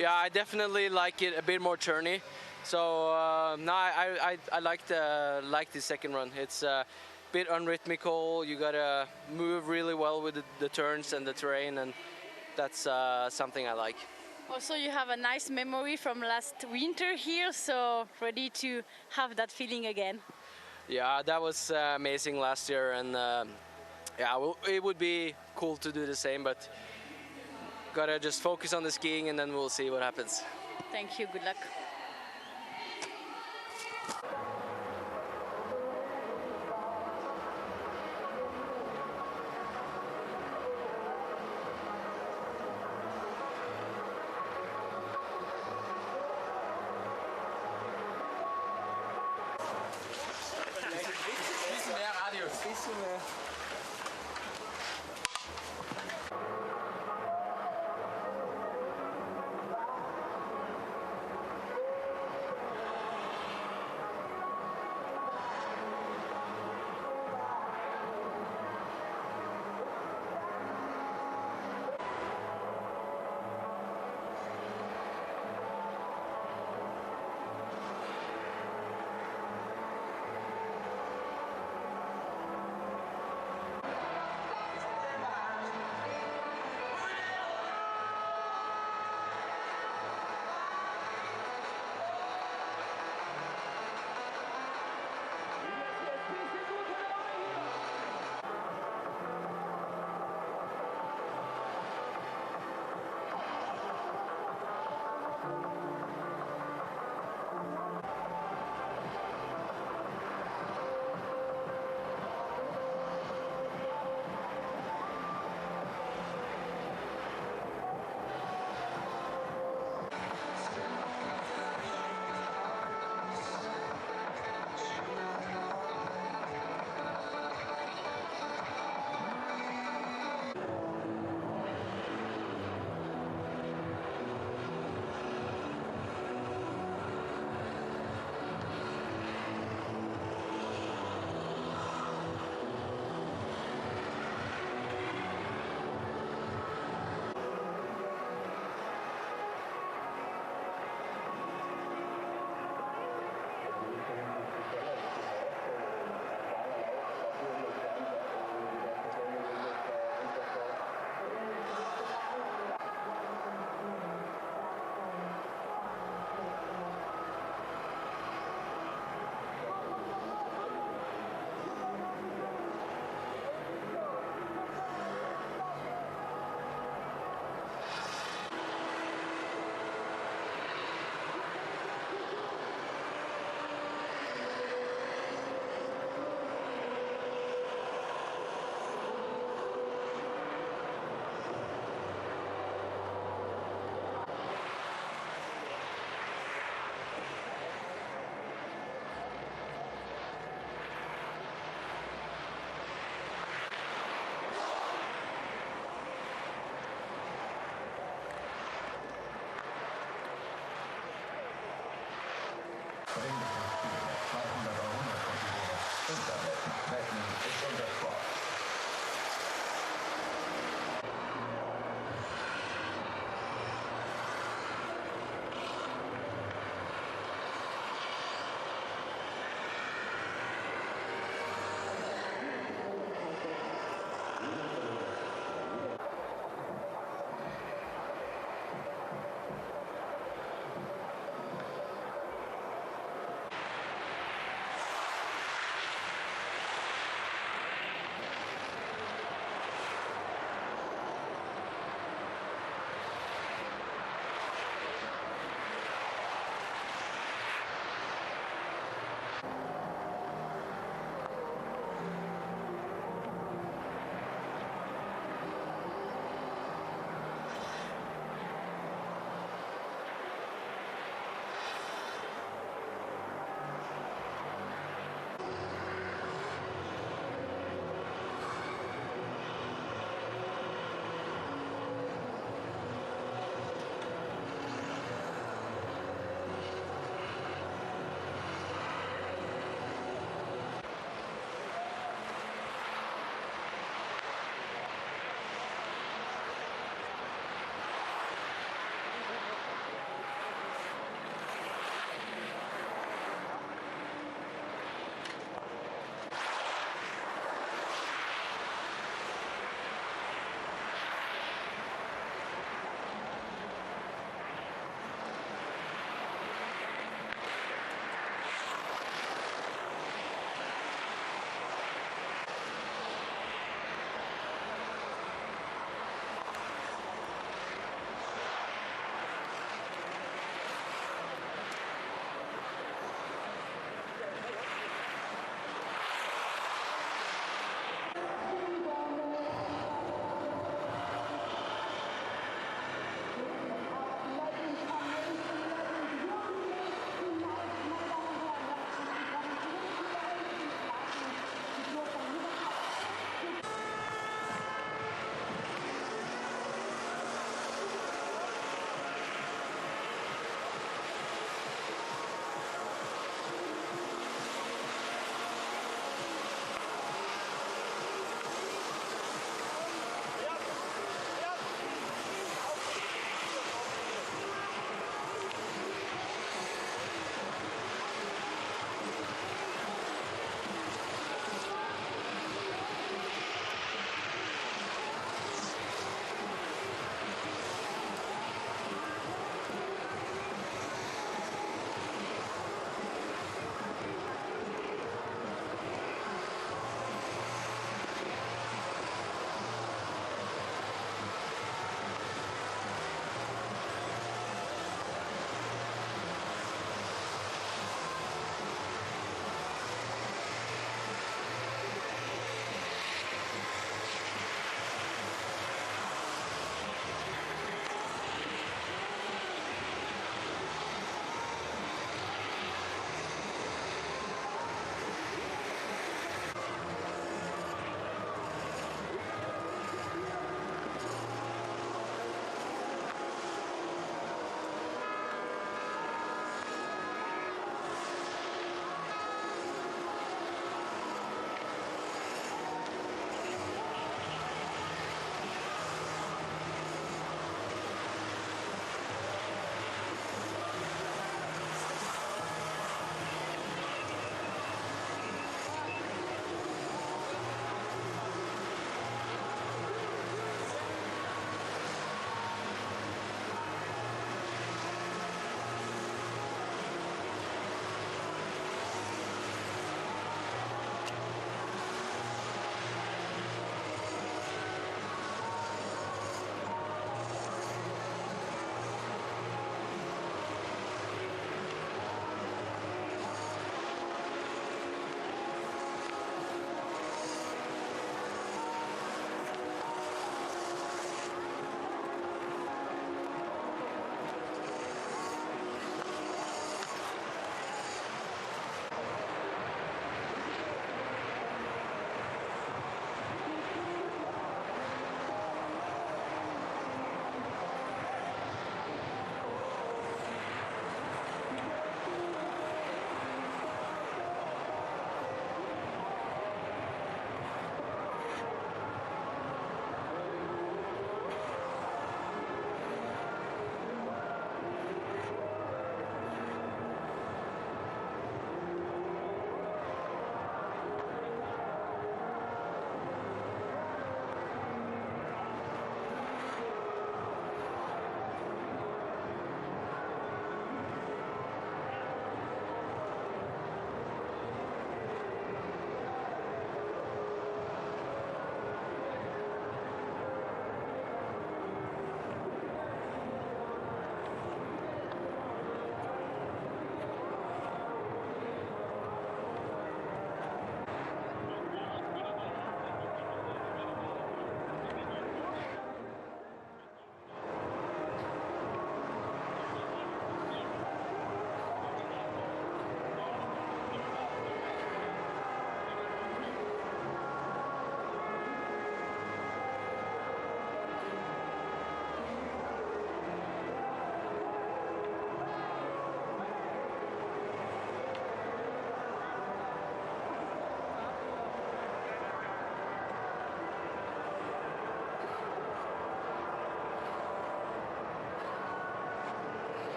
Yeah, I definitely like it a bit more turny. So no, I like the second run. It's a bit unrhythmical. You gotta move really well with the turns and the terrain, and that's something I like. Also, you have a nice memory from last winter here, so ready to have that feeling again. Yeah, that was amazing last year, and yeah, well, it would be cool to do the same, but gotta just focus on the skiing, and then we'll see what happens. Thank you. Good luck.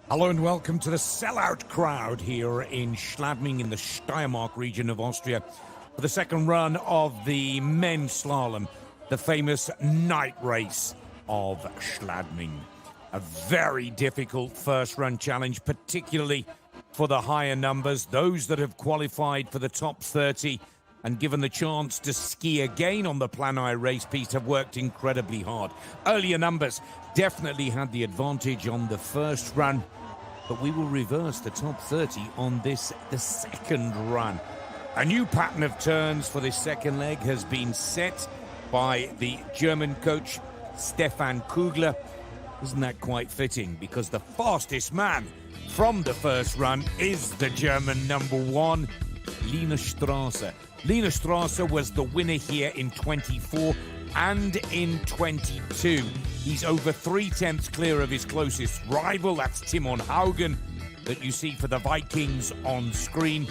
Hello and welcome to the sellout crowd here in Schladming in the Steiermark region of Austria for the second run of the men's slalom, the famous night race of Schladming. A very difficult first run challenge, particularly for the higher numbers, those that have qualified for the top 30 and given the chance to ski again on the Planai race piste have worked incredibly hard. Earlier numbers definitely had the advantage on the first run, but we will reverse the top 30 on this, the second run. A new pattern of turns for this second leg has been set by the German coach Stefan Kugler. Isn't that quite fitting? Because the fastest man from the first run is the German number one, Lina Strasser. Lina Strasser was the winner here in 24 and in 22. He's over 3/10 clear of his closest rival, that's Timon Haugan, that you see for the Vikings on screen.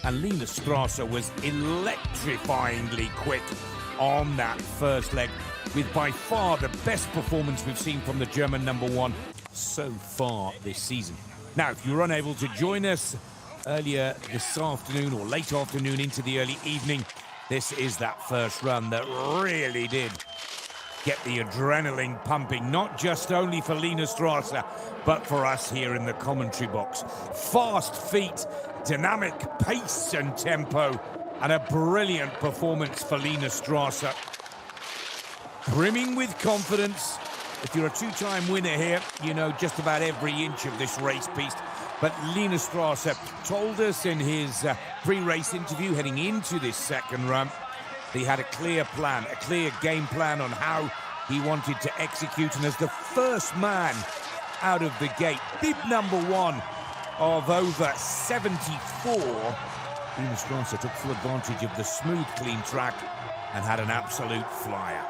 And Lina Strasser was electrifyingly quick on that first leg, with by far the best performance we've seen from the German number one so far this season. Now, if you're unable to join us earlier this afternoon or late afternoon into the early evening, this is that first run that really did get the adrenaline pumping, not just only for Lina Strasser, but for us here in the commentary box. Fast feet, dynamic pace and tempo, and a brilliant performance for Lina Strasser. Brimming with confidence. If you're a two-time winner here, you know just about every inch of this race piste. But Lina Strasser told us in his pre-race interview heading into this second run, he had a clear plan, a clear game plan on how he wanted to execute. And as the first man out of the gate, bib number one of over 74, Lina Strasser took full advantage of the smooth, clean track and had an absolute flyer.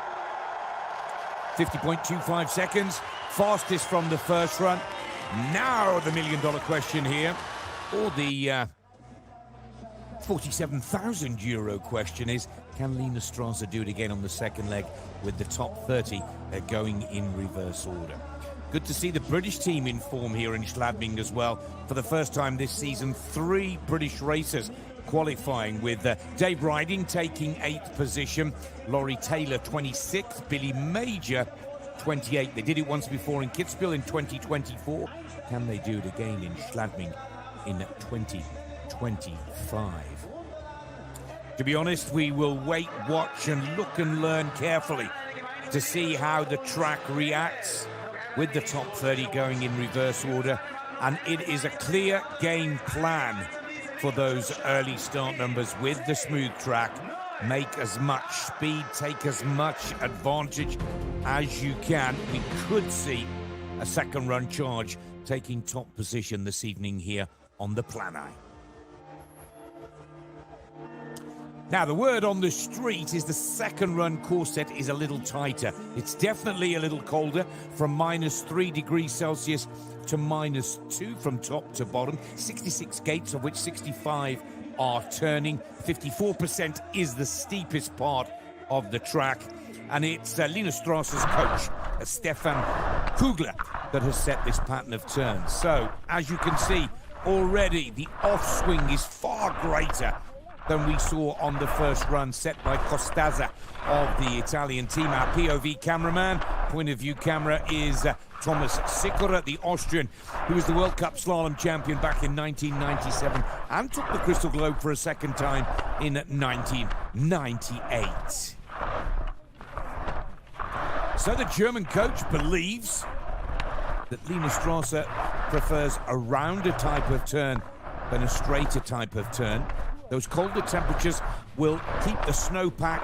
50.25 seconds, fastest from the first run. Now the million-dollar question here, or the 47,000 euro question is, can Lina Strasser do it again on the second leg with the top 30 going in reverse order? Good to see the British team in form here in Schladming as well. For the first time this season, 3 British racers qualifying, with Dave Riding taking 8th position, Laurie Taylor 26th, Billy Major 28th. They did it once before in Kitzbühel in 2024. Can they do it again in Schladming in 2025? To be honest, we will wait, watch and look and learn carefully to see how the track reacts with the top 30 going in reverse order. And it is a clear game plan for those early start numbers with the smooth track. Make as much speed, take as much advantage as you can. We could see a second run charge taking top position this evening here on the Planai. Now, the word on the street is the second run course set is a little tighter. It's definitely a little colder, from -3 degrees Celsius to -2 from top to bottom. 66 gates, of which 65 are turning. 54% is the steepest part of the track. And it's Lina Strasser's coach, Stefan Kugler, that has set this pattern of turns. So, as you can see, already the off-swing is far greater than we saw on the first run set by Costazza of the Italian team. Our POV cameraman, point of view camera, is Thomas Sikora, the Austrian, who was the World Cup slalom champion back in 1997 and took the Crystal Globe for a second time in 1998. So the German coach believes that Lina Strasser prefers a rounder type of turn than a straighter type of turn. Those colder temperatures will keep the snowpack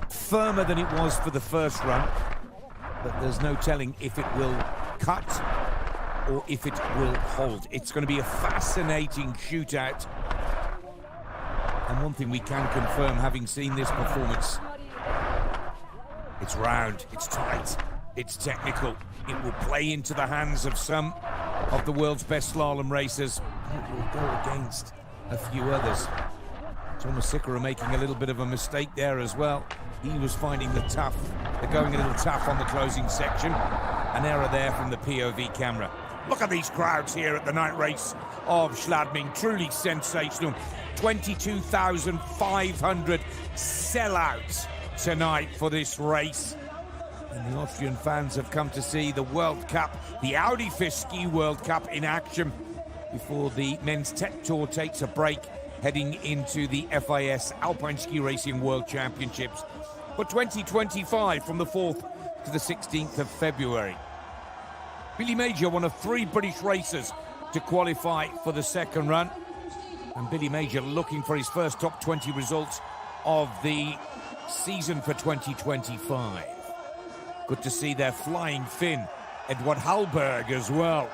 firmer than it was for the first run, but there's no telling if it will cut or if it will hold. It's going to be a fascinating shootout. And one thing we can confirm, having seen this performance, it's round, it's tight, it's technical. It will play into the hands of some of the world's best slalom racers. It will go against a few others. Thomas Sikora making a little bit of a mistake there as well. He was finding they're going a little tough on the closing section. An error there from the POV camera. Look at these crowds here at the night race of Schladming. Truly sensational. 22,500 sellouts tonight for this race. And the Austrian fans have come to see the World Cup, the Audi FIS Ski World Cup in action before the Men's Tech Tour takes a break, heading into the FIS Alpine Ski Racing World Championships for 2025 from the 4th to the 16th of February. Billy Major, one of 3 British racers to qualify for the second run. And Billy Major looking for his first top 20 results of the season for 2025. Good to see their flying Finn, Edward Hallberg, as well.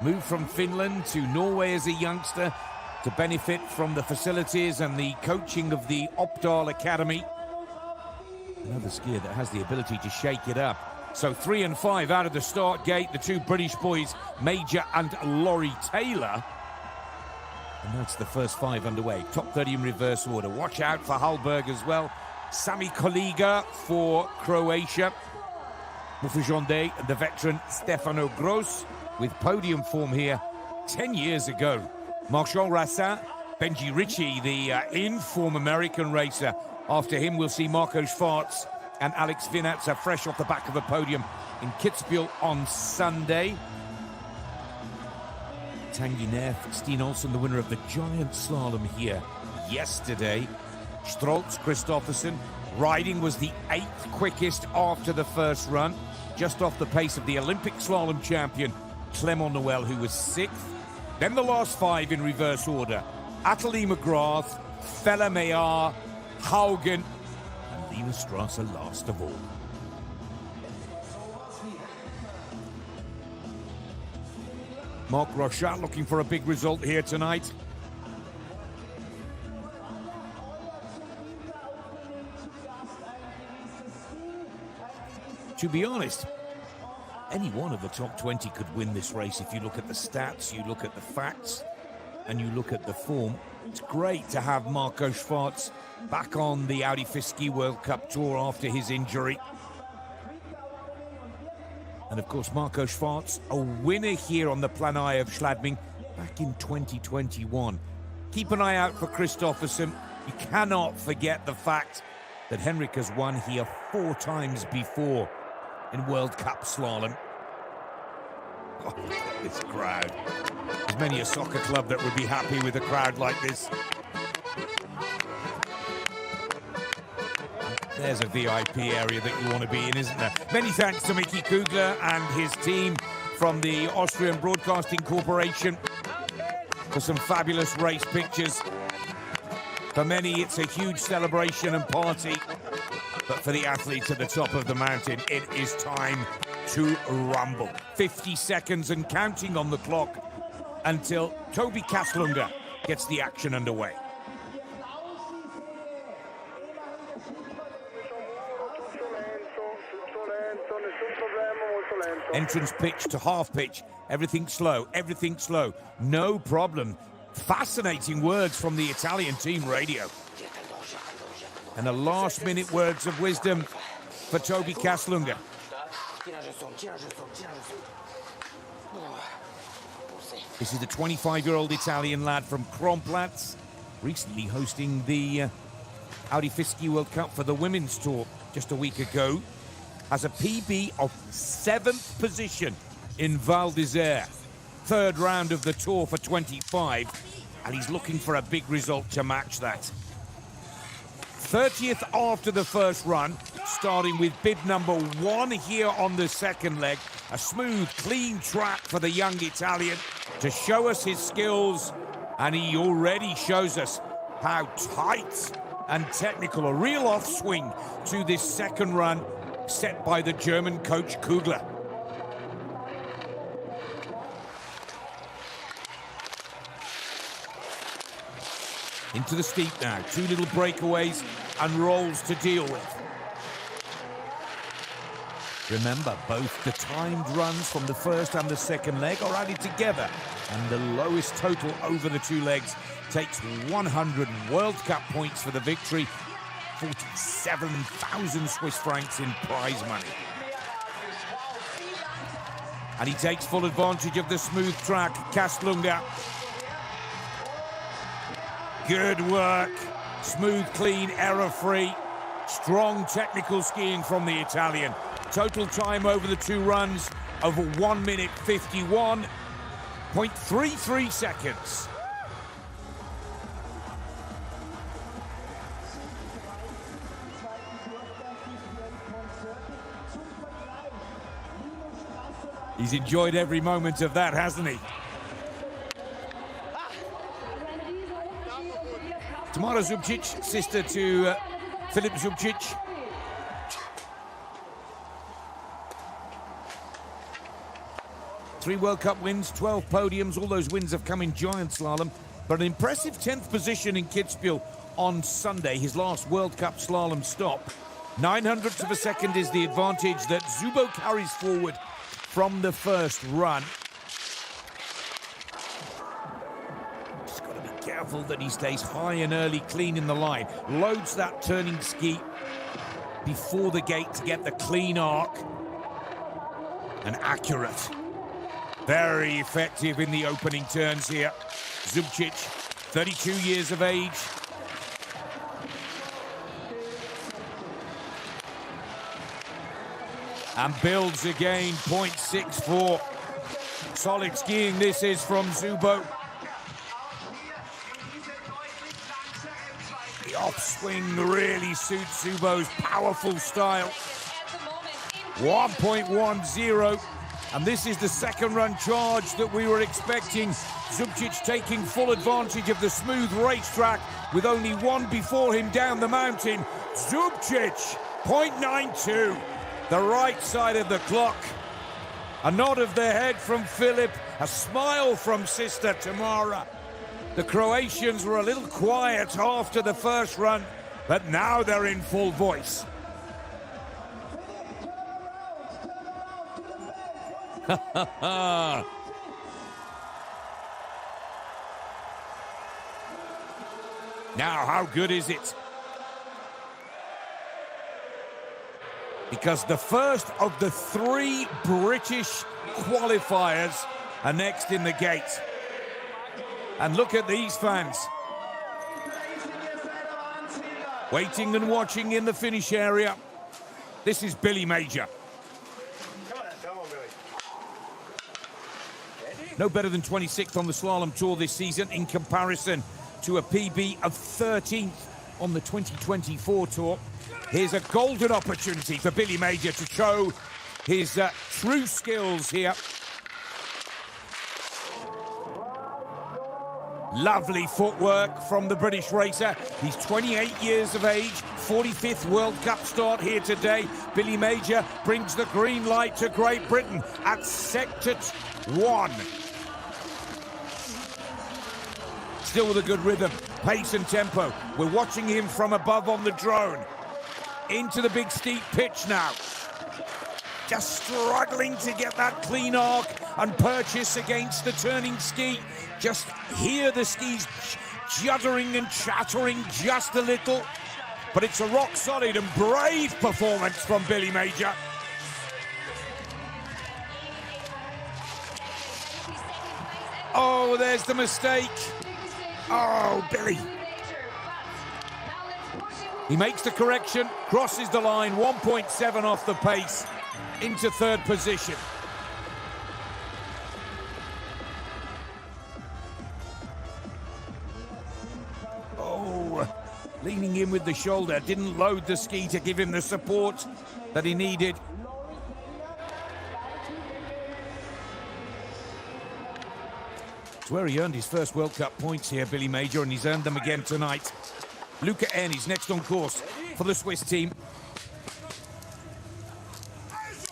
Moved from Finland to Norway as a youngster to benefit from the facilities and the coaching of the Opdal Academy. Another skier that has the ability to shake it up. So 3 and 5 out of the start gate, the 2 British boys, Major and Laurie Taylor. And that's the first 5 underway. Top 30 in reverse order. Watch out for Hallberg as well. Sami Koliga for Croatia. Mufajonde and the veteran Stefano Gross with podium form here 10 years ago. Marchand Rassin, Benji Ritchie, the in-form American racer. After him, we'll see Marco Schwarz and Alex Vinatsa fresh off the back of a podium in Kitzbühel on Sunday. Tanguy Neff, Steen Olsen, the winner of the giant slalom here yesterday. Strolz Christoffersen, riding was the 8th quickest after the first run, just off the pace of the Olympic slalom champion, Clement Noel, who was 6th. Then the last 5 in reverse order. Athalie McGrath, Fella Mayar, Haugan, and Lina Strasser last of all. Marc Rochat looking for a big result here tonight. To be honest, any one of the top 20 could win this race if you look at the stats, you look at the facts, and you look at the form. It's great to have Marco Schwarz back on the Audi FIS Ski World Cup Tour after his injury. And of course, Marco Schwarz, a winner here on the Planai of Schladming back in 2021. Keep an eye out for Christoffersen. You cannot forget the fact that Henrik has won here 4 times before in World Cup slalom. Oh, this crowd. There's many a soccer club that would be happy with a crowd like this. There's a VIP area that you want to be in, isn't there? Many thanks to Mickey Kugler and his team from the Austrian Broadcasting Corporation for some fabulous race pictures. For many, it's a huge celebration and party. But for the athletes at the top of the mountain, it is time to rumble. 50 seconds and counting on the clock until Toby Kaslunger gets the action underway. Entrance pitch to half pitch. Everything slow, everything slow. No problem. Fascinating words from the Italian team radio. And the last-minute words of wisdom for Toby Kaslunger. This is the 25-year-old Italian lad from Kronplatz, recently hosting the Audi FIS Ski World Cup for the Women's Tour just a week ago. Has a PB of 7th position in Val d'Isère. 3rd round of the Tour for 25, and he's looking for a big result to match that. 30th after the first run, starting with bib number 1 here on the second leg. A smooth, clean track for the young Italian to show us his skills, and he already shows us how tight and technical, a real off-swing to this second run set by the German coach Kugler. Into the steep now, 2 little breakaways and rolls to deal with. Remember, both the timed runs from the first and the second leg are added together, and the lowest total over the 2 legs takes 100 World Cup points for the victory, 47,000 Swiss francs in prize money. And he takes full advantage of the smooth track. Kastlunga. Good work. Smooth, clean, error-free. Strong technical skiing from the Italian. Total time over the 2 runs of 1 minute 51.33 seconds. He's enjoyed every moment of that, hasn't he? Tamara Zubcic, sister to Filip Zubcic. Three World Cup wins, 12 podiums. All those wins have come in giant slalom. But an impressive 10th position in Kitzbühel on Sunday, his last World Cup slalom stop. 900ths of a second is the advantage that Zubo carries forward from the first run. Just got to be careful that he stays high and early, clean in the line. Loads that turning ski before the gate to get the clean arc. And accurate. Very effective in the opening turns here. Zubcic, 32 years of age. And builds again, 0.64. Solid skiing this is from Zubo. The offswing really suits Zubo's powerful style. 1.10. And this is the second run charge that we were expecting. Zubcic taking full advantage of the smooth racetrack with only one before him down the mountain. Zubcic, 0.92. The right side of the clock. A nod of the head from Filip, a smile from sister Tamara. The Croatians were a little quiet after the first run, but now they're in full voice. Now, how good is it? Because the first of the 3 British qualifiers are next in the gate. And look at these fans. Waiting and watching in the finish area. This is Billy Major. No better than 26th on the slalom tour this season in comparison to a PB of 13th on the 2024 tour. Here's a golden opportunity for Billy Major to show his true skills here. Lovely footwork from the British racer. He's 28 years of age, 45th World Cup start here today. Billy Major brings the green light to Great Britain at Sector 1. Still with a good rhythm, pace and tempo. We're watching him from above on the drone. Into the big steep pitch now. Just struggling to get that clean arc and purchase against the turning ski. Just hear the skis juddering and chattering just a little. But it's a rock solid and brave performance from Billy Major. Oh, there's the mistake. Oh, Billy. He makes the correction, crosses the line, 1.7 off the pace, into third position. Oh, leaning in with the shoulder, didn't load the ski to give him the support that he needed. It's where he earned his first World Cup points here, Billy Major, and he's earned them again tonight. Luca Erni's next on course for the Swiss team.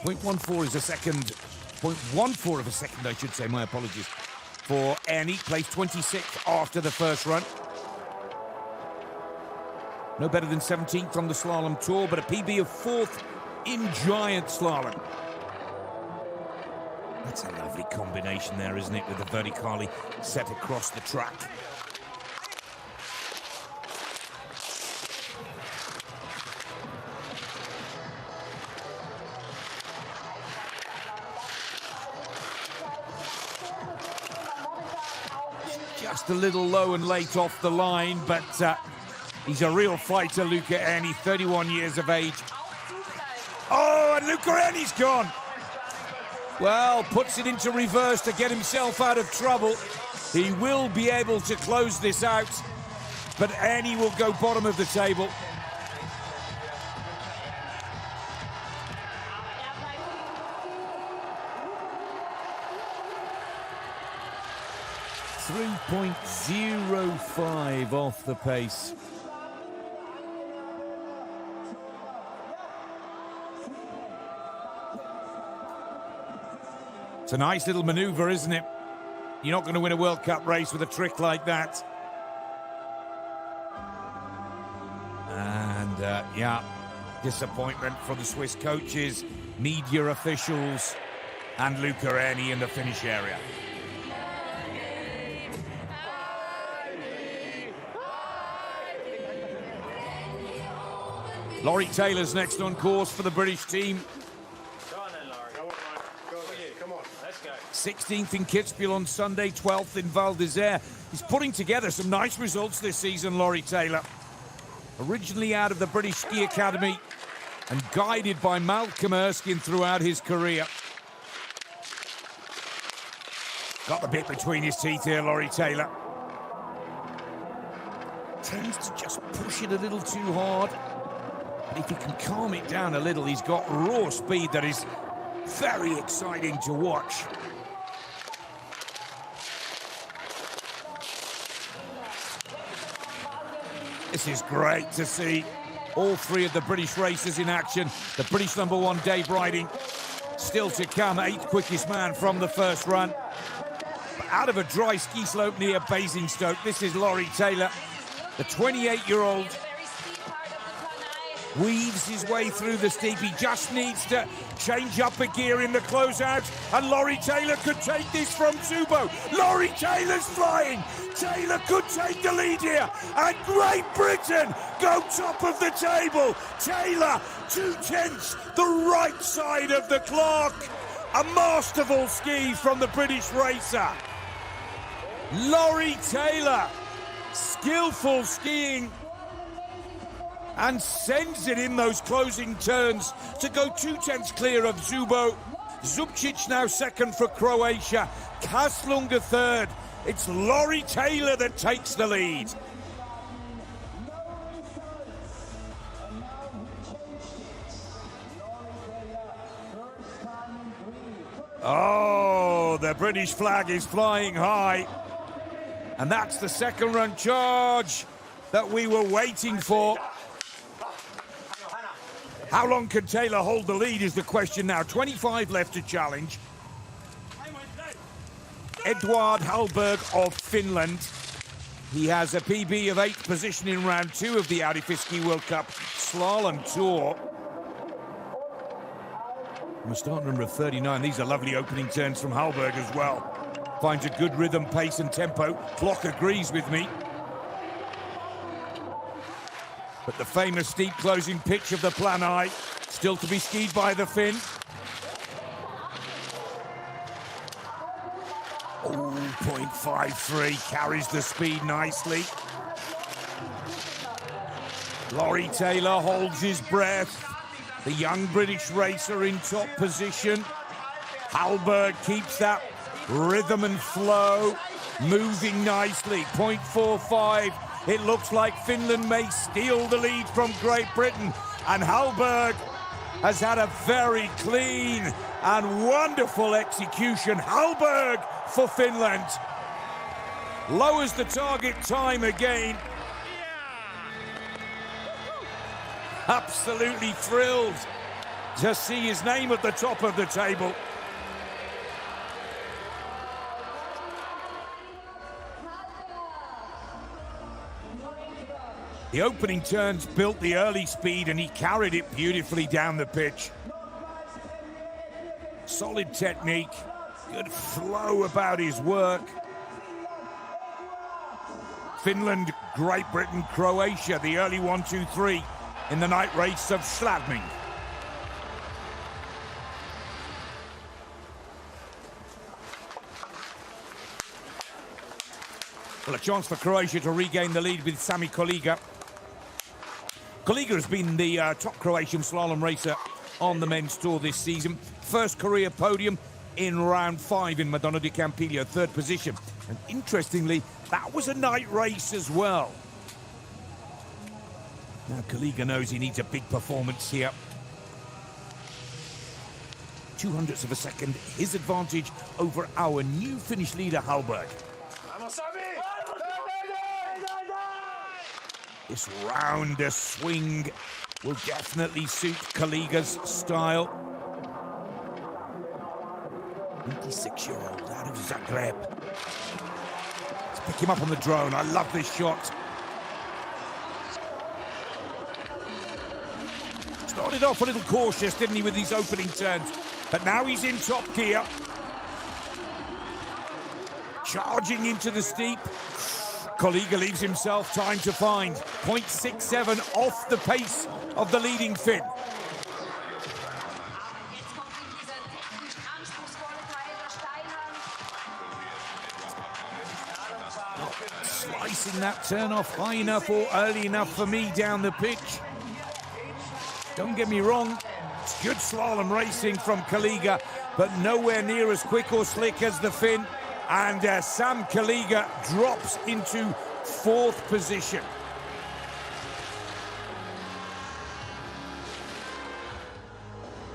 0.14 is a second. 0.14 of a second, I should say. My apologies. For Erni, placed 26th after the first run. No better than 17th on the slalom tour, but a PB of 4th in giant slalom. That's a lovely combination there, isn't it, with the verticale set across the track. Just a little low and late off the line, but he's a real fighter, Luca Erni, 31 years of age. Oh, and Luca Erni's gone. Well, puts it into reverse to get himself out of trouble. He will be able to close this out, but Erni will go bottom of the table. .05 off the pace. It's a nice little maneuver, isn't it? You're not going to win a World Cup race with a trick like that. And, yeah, disappointment for the Swiss coaches, media officials, and Luca Erni in the finish area. Laurie Taylor's next on course for the British team. Go on then, Laurie. Go for you. Come on. Let's go. 16th in Kitzbühel on Sunday, 12th in Val d'Isère. He's putting together some nice results this season, Laurie Taylor. Originally out of the British Ski Academy and guided by Malcolm Erskine throughout his career. Got the bit between his teeth here, Laurie Taylor. Tends to just push it a little too hard. If he can calm it down a little, he's got raw speed that is very exciting to watch. This is great to see all three of the British racers in action. The British #1, Dave Riding, still to come, 8th quickest man from the first run. But out of a dry ski slope near Basingstoke, this is Laurie Taylor, the 28-year-old. Weaves his way through the steep. He just needs to change up a gear in the closeout, and Laurie Taylor could take this from Zubo. Laurie Taylor's flying. Taylor could take the lead here, and Great Britain go top of the table. Taylor, 2/10, the right side of the clock. A masterful ski from the British racer. Laurie Taylor, skillful skiing, and sends it in those closing turns to go 2/10 clear of Zubo. Zubcic now second for Croatia. Kaslunga third. It's Laurie Taylor that takes the lead. Oh, the British flag is flying high. And that's the second run charge that we were waiting for. How long can Taylor hold the lead is the question now. 25 left to challenge. Edward Hallberg of Finland. He has a PB of 8th position in round 2 of the Audi FIS Ski World Cup Slalom Tour. From start number 39, these are lovely opening turns from Hallberg as well. Finds a good rhythm, pace and tempo. Clock agrees with me. But the famous steep closing pitch of the Planai, still to be skied by the Finn. Oh, 0.53, carries the speed nicely. Laurie Taylor holds his breath. The young British racer in top position. Hallberg keeps that rhythm and flow, moving nicely, 0.45. It looks like Finland may steal the lead from Great Britain, and Hallberg has had a very clean and wonderful execution. Hallberg for Finland lowers the target time again. Absolutely thrilled to see his name at the top of the table. The opening turns built the early speed, and he carried it beautifully down the pitch. Solid technique, good flow about his work. Finland, Great Britain, Croatia, the early 1, 2, 3 in the night race of Schladming. Well, a chance for Croatia to regain the lead with Sami Koliga. Koliga has been the top Croatian slalom racer on the men's tour this season. First career podium in round 5 in Madonna di Campiglio, 3rd position. And interestingly, that was a night race as well. Now Koliga knows he needs a big performance here. 0.02 of a second, his advantage over our new Finnish leader, Haugan. This rounder swing will definitely suit Koliga's style. 26-year-old out of Zagreb. Let's pick him up on the drone. I love this shot. Started off a little cautious, didn't he, with these opening turns? But now he's in top gear. Charging into the steep. Koliga leaves himself time to find. 0.67 off the pace of the leading Finn. Slicing that turn off high enough or early enough for me down the pitch. Don't get me wrong, it's good slalom racing from Koliga, but nowhere near as quick or slick as the Finn. And Sam Koliga drops into 4th position.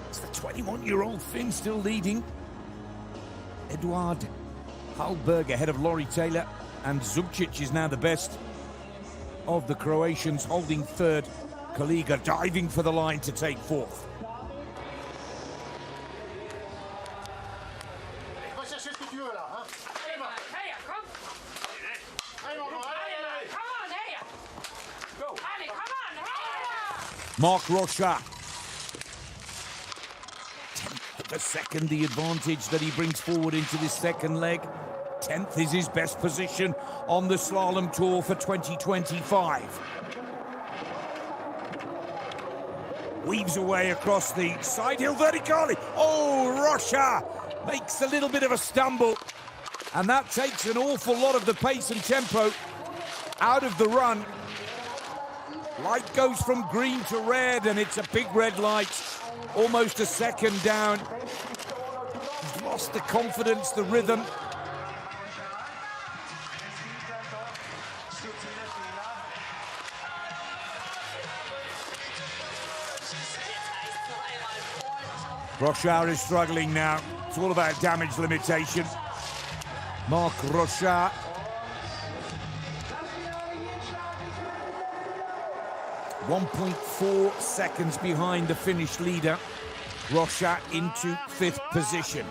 It's the 21-year-old Finn still leading. Eduard Hallberg ahead of Laurie Taylor, and Zubcic is now the best of the Croatians, holding 3rd. Koliga diving for the line to take 4th. Mark Rocha. 10th of a second, the advantage that he brings forward into this second leg. 10th is his best position on the slalom tour for 2025. Weaves away across the side hill vertically. Oh, Rocha makes a little bit of a stumble. And that takes an awful lot of the pace and tempo out of the run. Light goes from green to red, and it's a big red light. Almost a second down. He's lost the confidence, the rhythm. Rocha is struggling now. It's all about damage limitation. Mark Rocha. .4 seconds behind the Finnish leader. Rocha into 5th position.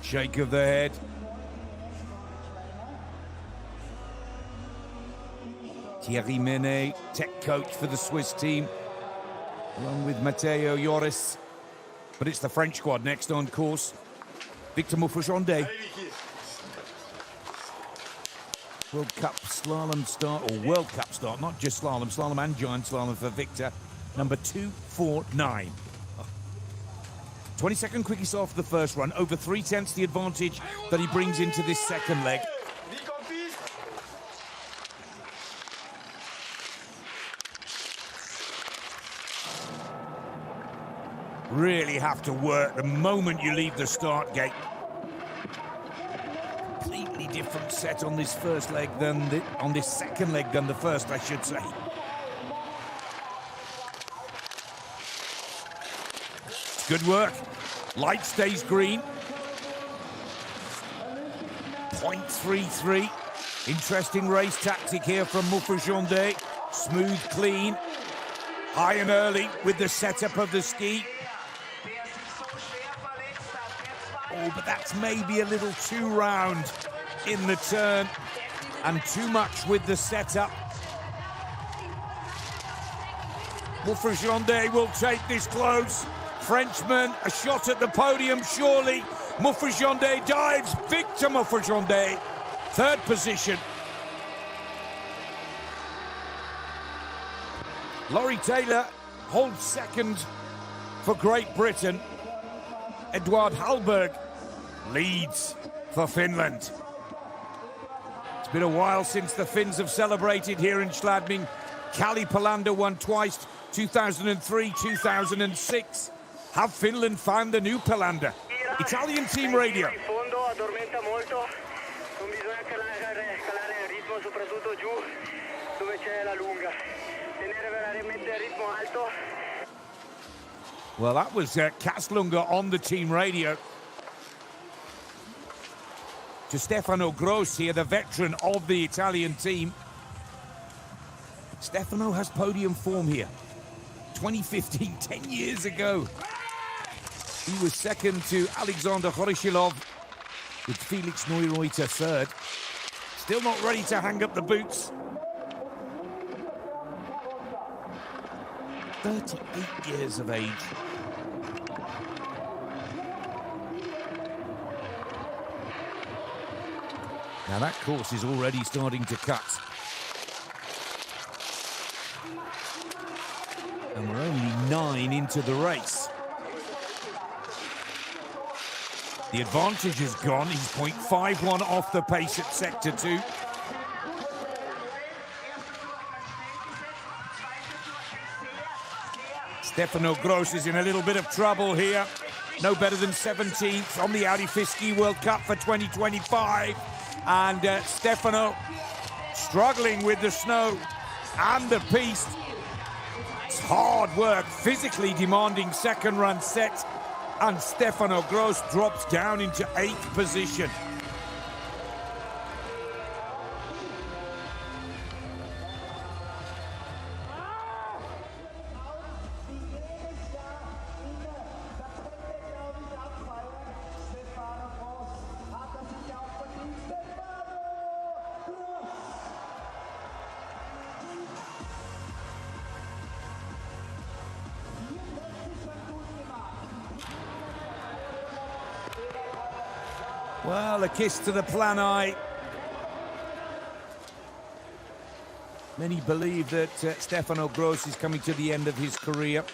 Shake of the head. Thierry Menet, tech coach for the Swiss team, along with Matteo Joris. But it's the French squad next on course. Victor Moufouchonde. World Cup slalom start, or World Cup start, not just slalom, slalom and giant slalom for Victor. Number 249. 22nd quickest off the first run, over 3/10 the advantage that he brings into this second leg. Really have to work the moment you leave the start gate. Completely different set on this first leg than on this second leg than the first, I should say. Good work. Light stays green. 0.33. Interesting race tactic here from Moufouchonde. Smooth, clean. High and early with the setup of the ski. Oh, but that's maybe a little too round in the turn and too much with the setup. Moufouchonde will take this close. Frenchman, a shot at the podium, surely. Mouffajonde dives, Victor Mouffajonde, third position. Laurie Taylor holds second for Great Britain. Edward Hallberg leads for Finland. It's been a while since the Finns have celebrated here in Schladming. Kalle Palander won twice, 2003, 2006. Have Finland found the new Palander? Italian Team Radio. Well, that was Kaslunga on the Team Radio. To Stefano Grossi here, the veteran of the Italian team. Stefano has podium form here. 2015, 10 years ago. He was second to Alexander Horishilov, with Felix Neureuter third. Still not ready to hang up the boots. 38 years of age. Now that course is already starting to cut. And we're only 9 into the race. The advantage is gone. He's 0.51 off the pace at Sector 2. Stefano Gross is in a little bit of trouble here. No better than 17th on the Audi FIS Ski World Cup for 2025. And Stefano struggling with the snow and the piste. It's hard work, physically demanding second run set. And Stefano Gross drops down into 8th position. Well, a kiss to the plan I. Many believe that Stefano Gross is coming to the end of his career.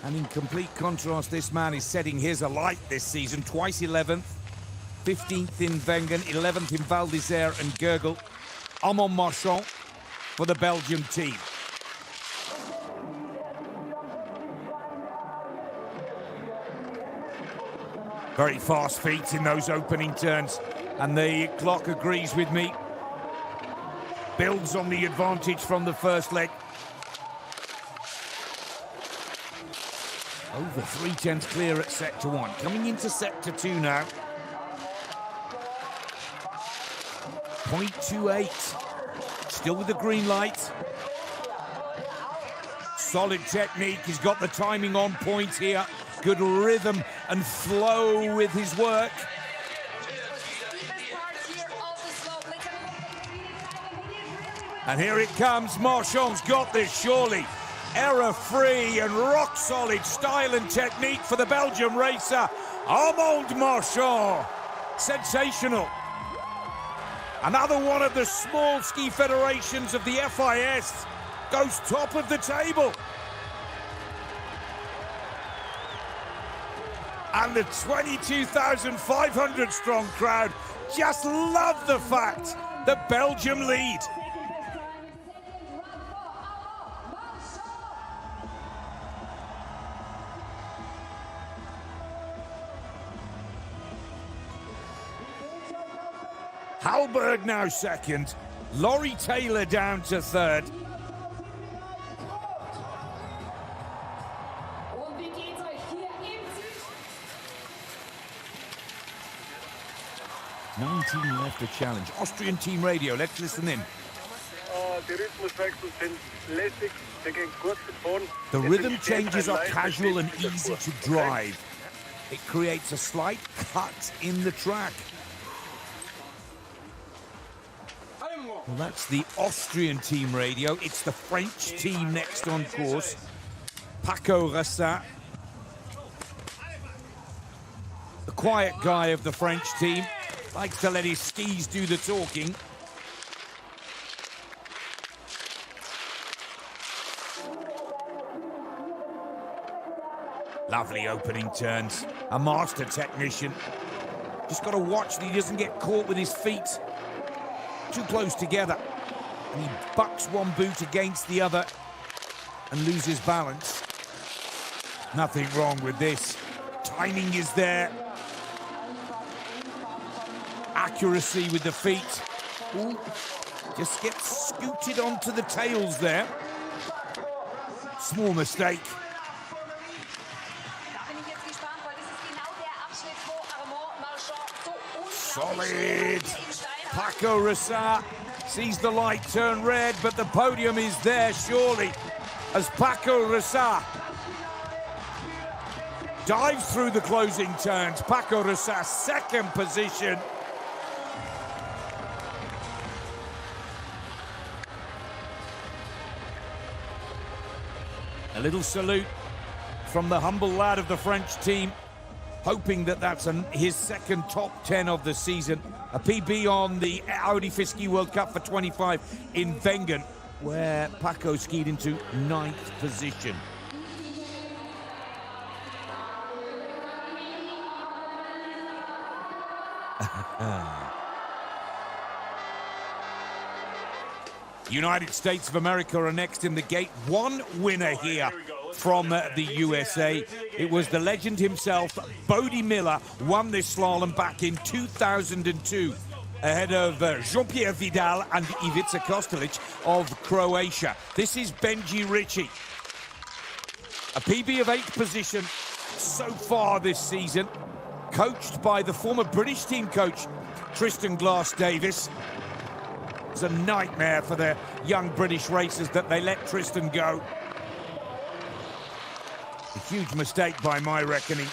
And in complete contrast, this man is setting his alight this season. Twice 11th, 15th in Wengen, 11th in Val d'Isère and Gurgel. Armand Marchand for the Belgium team. Very fast feet in those opening turns, and the clock agrees with me. Builds on the advantage from the first leg. Over 3/10 clear at Sector 1. Coming into Sector 2 now. 0.28. Still with the green light. Solid technique. He's got the timing on point here. Good rhythm and flow with his work. And here it comes. Marchand's got this, surely. Error-free and rock-solid style and technique for the Belgium racer, Armand Marchand. Sensational. Another one of the small ski federations of the FIS goes top of the table. And the 22,500 strong crowd just love the fact that Belgium lead. Hallberg now second, Laurie Taylor down to third. 19 left to challenge. Austrian Team Radio, let's listen in. The rhythm changes are casual and easy to drive. It creates a slight cut in the track. Well, that's the Austrian Team Radio. It's the French team next on course. Paco Rassat quiet guy of the French team. Likes to let his skis do the talking. Lovely opening turns. A master technician. Just got to watch that he doesn't get caught with his feet too close together. And he bucks one boot against the other and loses balance. Nothing wrong with this. Timing is there. Accuracy with the feet. Ooh. Just gets scooted onto the tails there. Small mistake. Solid. Paco Rosat sees the light turn red, but the podium is there surely as Paco Rosat dives through the closing turns. Paco Rosat, second position. A little salute from the humble lad of the French team, hoping that that's his second top 10 of the season. A PB on the Audi FIS Ski World Cup for 25 in Wengen, where Paco skied into 9th position. United States of America are next in the gate. One winner here from the USA. It was the legend himself, Bode Miller, won this slalom back in 2002 ahead of Jean-Pierre Vidal and Ivica Kostelic of Croatia. This is Benji Ritchie. A PB of 8th position so far this season, coached by the former British team coach, Tristan Glass-Davis. It's a nightmare for the young British racers that they let Tristan go. A huge mistake by my reckoning.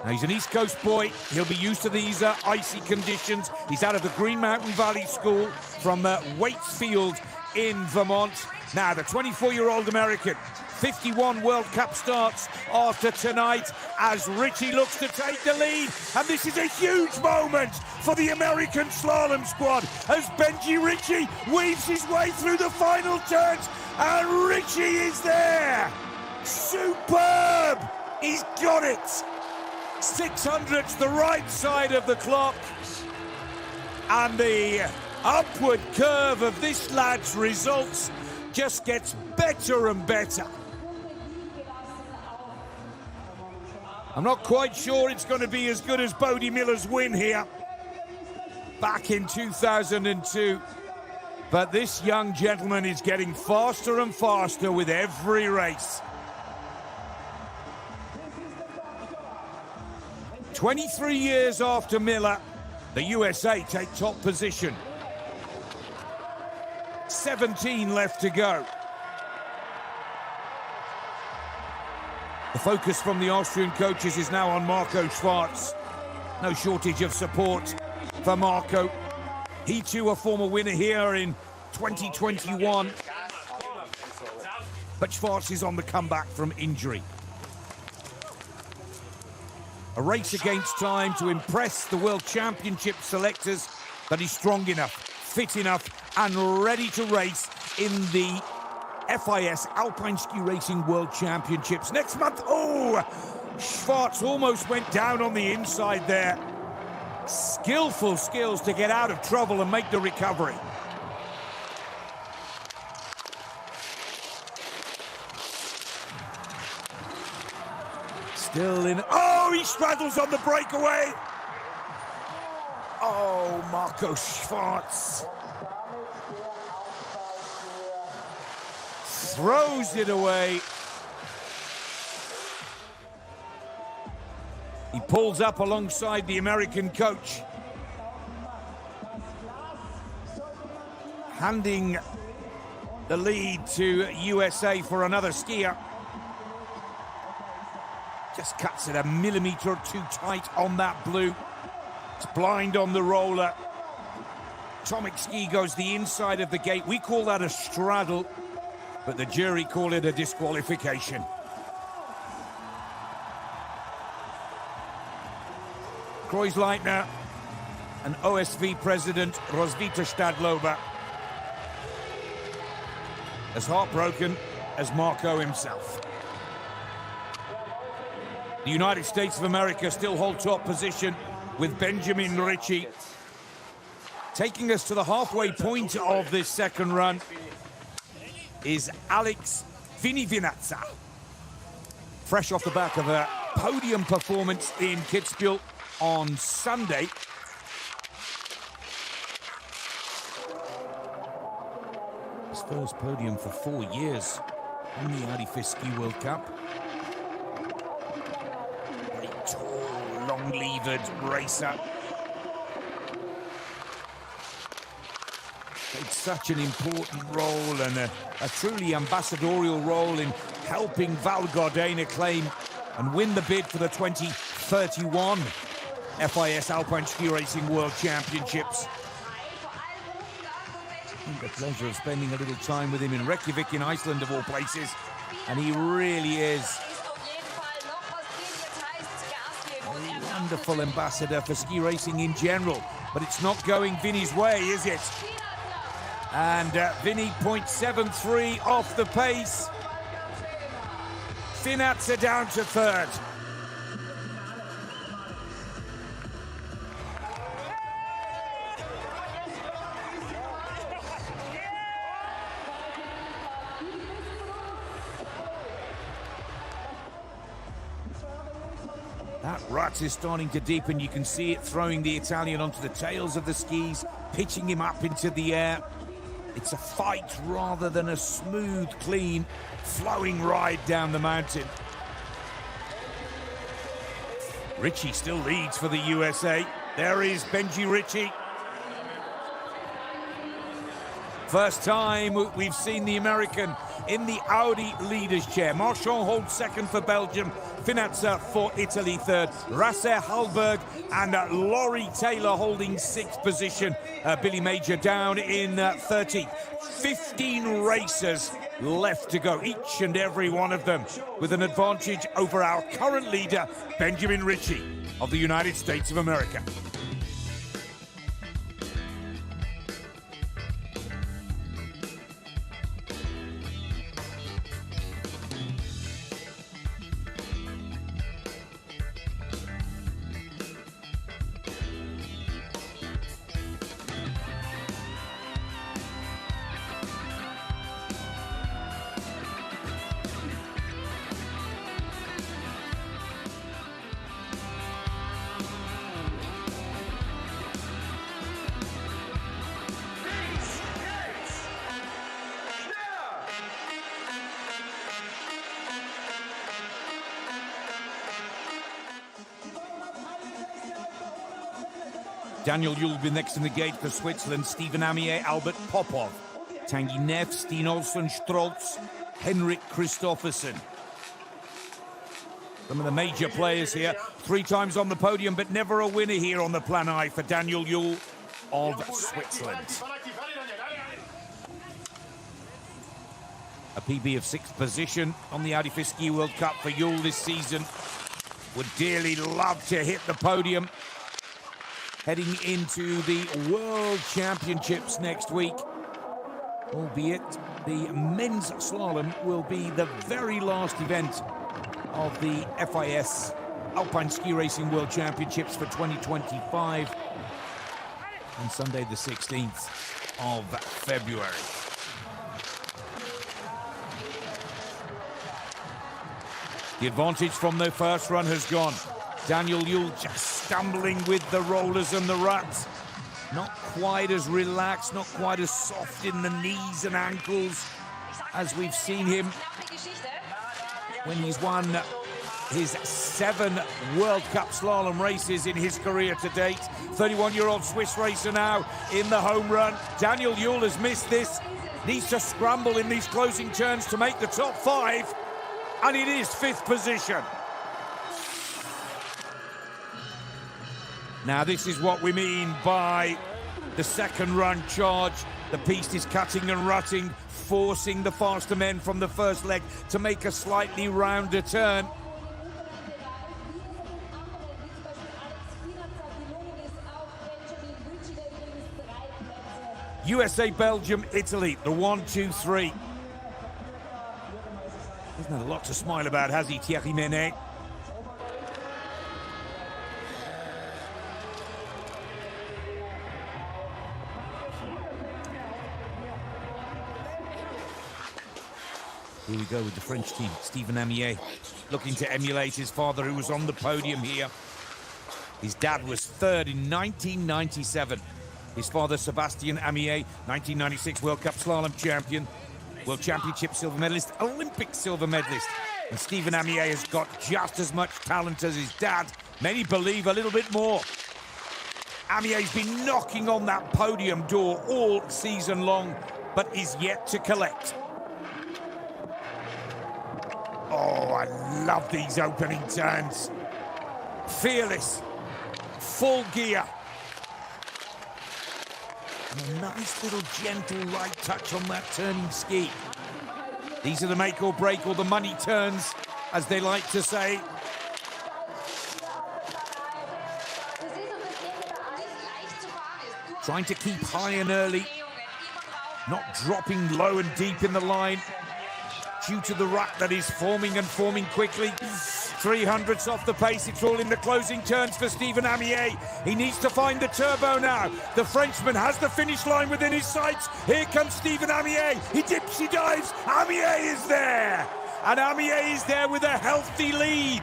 Now he's an East Coast boy. He'll be used to these icy conditions. He's out of the Green Mountain Valley School from Waitsfield in Vermont. Now the 24-year-old American, 51 World Cup starts after tonight as Ritchie looks to take the lead. And this is a huge moment for the American slalom squad as Benji Ritchie weaves his way through the final turns. And Ritchie is there. Superb. He's got it. 600's the right side of the clock. And the upward curve of this lad's results just gets better and better. I'm not quite sure it's going to be as good as Bode Miller's win here back in 2002. But this young gentleman is getting faster and faster with every race. 23 years after Miller, the USA take top position. 17 left to go. The focus from the Austrian coaches is now on Marco Schwarz. No shortage of support for Marco. He too a former winner here in 2021. But Schwarz is on the comeback from injury. A race against time to impress the World Championship selectors that he's strong enough, fit enough, and ready to race in the FIS Alpine Ski Racing World Championships next month. Oh, Schwarz almost went down on the inside there. Skillful skills to get out of trouble and make the recovery. Still in. Oh, he straddles on the breakaway. Oh, Marco Schwarz throws it away. He pulls up alongside the American coach, handing the lead to USA for another skier. Just cuts it a millimetre or two tight on that blue. It's blind on the roller. Atomic ski goes the inside of the gate. We call that a straddle. but the jury call it a disqualification. Kreuzleitner and OSV president Roswitha Stadlober as heartbroken as Marco himself. The United States of America still hold top position with Benjamin Ricci. Taking us to the halfway point of this second run is Alex Vinizza. Fresh off the back of a podium performance in Kitzbühel on Sunday. His first podium for 4 years in the Audi FIS Ski World Cup. A tall, long-levered racer. Played such an important role and a truly ambassadorial role in helping Val Gardena claim and win the bid for the 2031 FIS Alpine Ski Racing World Championships. I had the pleasure of spending a little time with him in Reykjavik in Iceland, of all places, and he really is a wonderful ambassador for ski racing in general. But it's not going Vinny's way, is it? And Vinny 0.73 off the pace. Vinizza down to third. That rut is starting to deepen. You can see it throwing the Italian onto the tails of the skis, pitching him up into the air. It's a fight rather than a smooth, clean, flowing ride down the mountain. Ricci still leads for the USA. There is Benji Ricci. First time we've seen the American in the Audi leaders chair. Marchand holds second for Belgium, Vinizza for Italy third, Rasser Hallberg and Laurie Taylor holding sixth position. Billy Major down in 30. 15 racers left to go, each and every one of them with an advantage over our current leader, Benjamin Ricci of the United States of America. Daniel Yule will be next in the gate for Switzerland. Stephen Amier, Albert Popov, Tanguy Neff, Steen Olsen, Strolz, Henrik Kristoffersen. Some of the major players here. 3 times on the podium, but never a winner here on the Plan I for Daniel Yule of Switzerland. A PB of 6th position on the Audi FIS Ski World Cup for Yule this season. Would dearly love to hit the podium. Heading into the World Championships next week, albeit the men's slalom will be the very last event of the FIS Alpine Ski Racing World Championships for 2025 on Sunday the 16th of February. The advantage from the first run has gone. Daniel Yule just stumbling with the rollers and the ruts. Not quite as relaxed, not quite as soft in the knees and ankles as we've seen him when he's won his 7 World Cup slalom races in his career to date. 31-year-old Swiss racer now in the home run. Daniel Yule has missed this. Needs to scramble in these closing turns to make the top 5. And it is 5th position. Now, this is what we mean by the second run charge. The piste is cutting and rutting. forcing the faster men from the first leg to make a slightly rounder turn. USA, Belgium, Italy, the 1, 2, 3. Isn't that a lot to smile about, has he, Thierry Menet? Here we go with the French team. Stephen Amier looking to emulate his father, who was on the podium here. His dad was third in 1997. His father, Sébastien Amier, 1996 World Cup Slalom champion, World Championship silver medalist, Olympic silver medalist. And Stephen Amier has got just as much talent as his dad. Many believe a little bit more. Amier's been knocking on that podium door all season long, but is yet to collect. Oh, I love these opening turns. Fearless, full gear. And a nice little gentle light touch on that turning ski. These are the make or break, or the money turns, as they like to say. Trying to keep high and early, not dropping low and deep in the line due to the rut that is forming and forming quickly. 300ths off the pace. It's all in the closing turns for Stephen Amier. He needs to find the turbo now. The Frenchman has the finish line within his sights. Here comes Stephen Amier. He dips, he dives. Amier is there. And Amier is there with a healthy lead.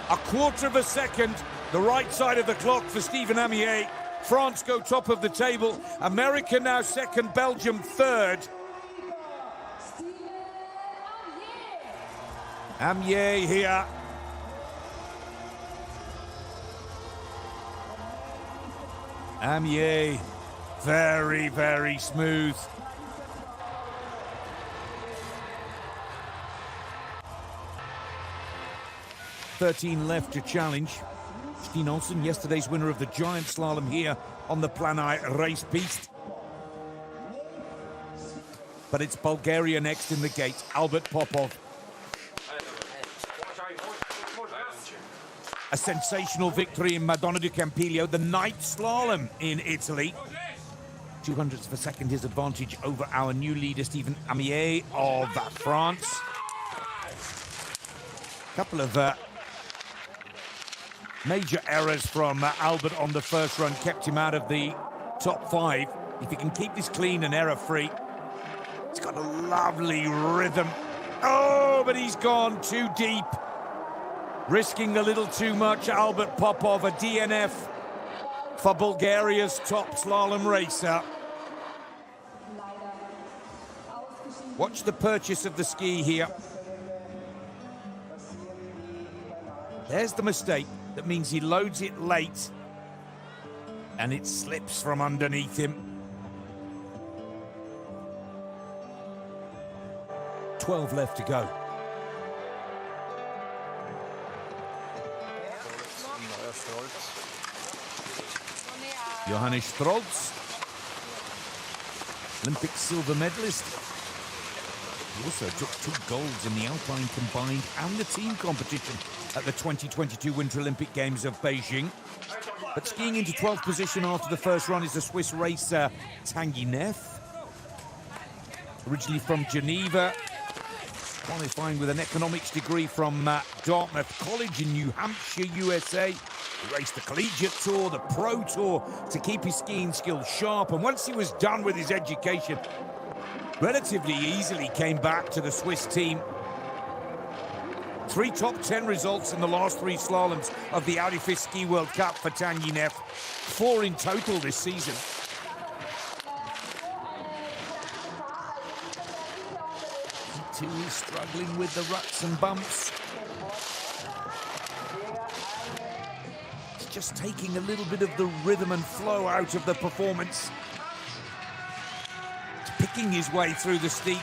A quarter of a second, the right side of the clock for Stephen Amier. France go top of the table. America now second, Belgium third. Amier here. Amier, very, very smooth. $13 left to challenge. Steen Olsen, yesterday's winner of the giant slalom here on the Planai race piste. But it's Bulgaria next in the gate. Albert Popov. A sensational victory in Madonna di Campiglio, the night slalom in Italy. 200ths of a second his advantage over our new leader, Stephen Amier of France. Couple of major errors from Albert on the first run kept him out of the top 5. If he can keep this clean and error-free, it's got a lovely rhythm. Oh, but he's gone too deep. Risking a little too much. Albert Popov, a DNF for Bulgaria's top slalom racer. Watch the purchase of the ski here. There's the mistake. That means he loads it late and it slips from underneath him. 12 left to go. Johannes Strolz, Olympic silver medalist. He also took 2 golds in the Alpine Combined and the team competition at the 2022 Winter Olympic Games of Beijing. But skiing into 12th position after the first run is the Swiss racer Tanguy Neff. Originally from Geneva, qualifying with an economics degree from Dartmouth College in New Hampshire, USA. He raced the collegiate tour, the pro tour, to keep his skiing skills sharp. And once he was done with his education, relatively easily came back to the Swiss team. 3 top 10 results in the last 3 slaloms of the Audi FIS Ski World Cup for Tanguy Neff. 4 in total this season. He too is struggling with the ruts and bumps. It's just taking a little bit of the rhythm and flow out of the performance. It's picking his way through the steep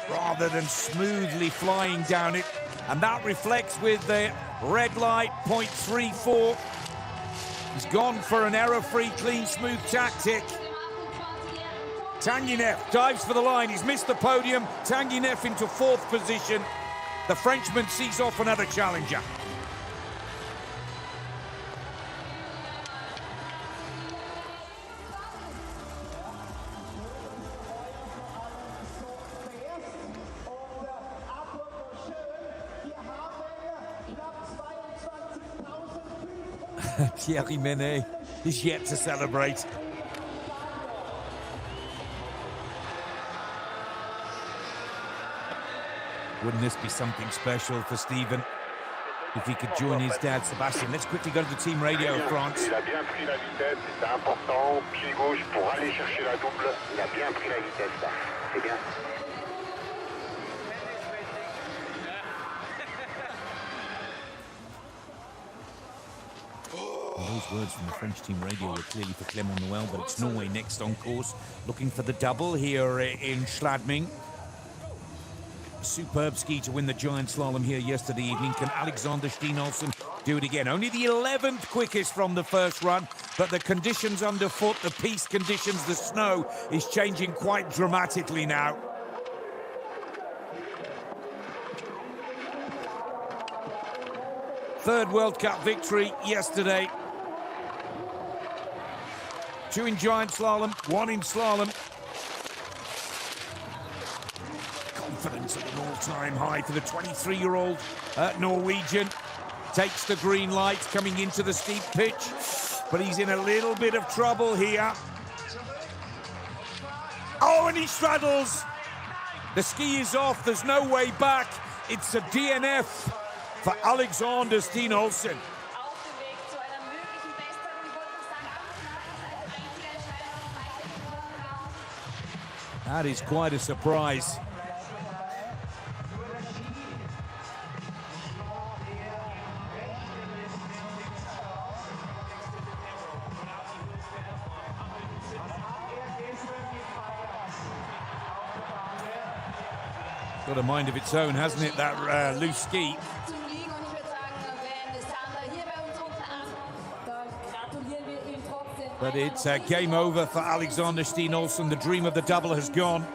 rather than smoothly flying down it. And that reflects with the red light, 0.34. He's gone for an error-free, clean, smooth tactic. Tanguy dives for the line. He's missed the podium. Tanguy into 4th position. The Frenchman sees off another challenger. Thierry Menet is yet to celebrate. Wouldn't this be something special for Steven if he could join his dad, Sebastian? Let's quickly go to the team radio of France. Il a bien pris la vitesse, c'est important. Pied gauche pour aller chercher la double. Il a bien pris la vitesse, là. C'est bien. Those words from the French team radio were clearly for Clement Noël, but it's Norway next on course, looking for the double here in Schladming. Superb ski to win the giant slalom here yesterday evening. Can Alexander Steen-Olsen do it again? Only the 11th quickest from the first run, but the conditions underfoot, the piste conditions, the snow is changing quite dramatically now. Third World Cup victory yesterday. 2 in giant slalom, 1 in slalom. Confidence at an all-time high for the 23-year-old Norwegian. Takes the green light coming into the steep pitch, but he's in a little bit of trouble here. Oh, and he straddles. The ski is off. There's no way back. It's a DNF for Alexander Steen-Olsen. That is quite a surprise. Got a mind of its own, hasn't it, that loose ski? But it's game over for Alexander Steen-Olsen. The dream of the double has gone.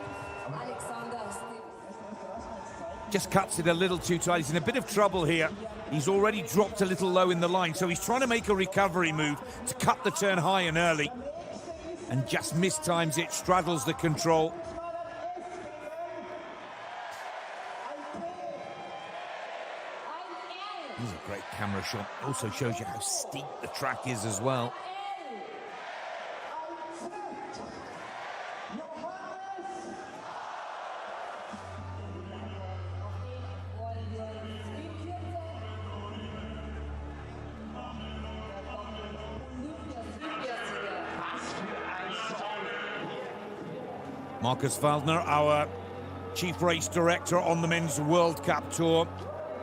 Just cuts it a little too tight. He's in a bit of trouble here. He's already dropped a little low in the line, so he's trying to make a recovery move to cut the turn high and early. And just mistimes it, straddles the control. This is a great camera shot. Also shows you how steep the track is as well. Markus Waldner, our chief race director on the Men's World Cup Tour,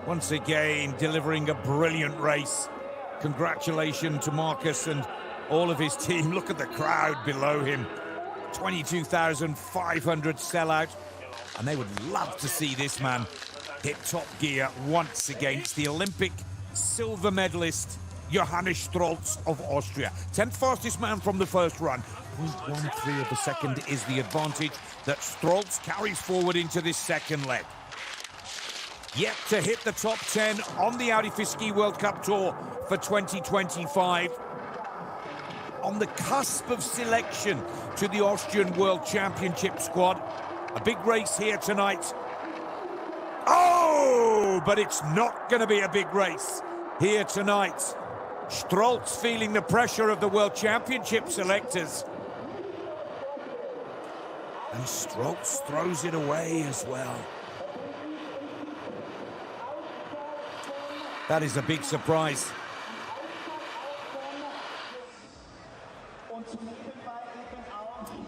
once again delivering a brilliant race. Congratulations to Markus and all of his team. Look at the crowd below him. 22,500 sellout. And they would love to see this man hit top gear once against the Olympic silver medalist Johannes Strolz of Austria. 10th fastest man from the first run. 0.13 of the second is the advantage that Strolz carries forward into this second leg. Yet to hit the top 10 on the Audi FIS Ski World Cup Tour for 2025. On the cusp of selection to the Austrian World Championship squad. A big race here tonight. Oh, but it's not going to be a big race here tonight. Strolz feeling the pressure of the World Championship selectors. And Strolz throws it away as well. That is a big surprise.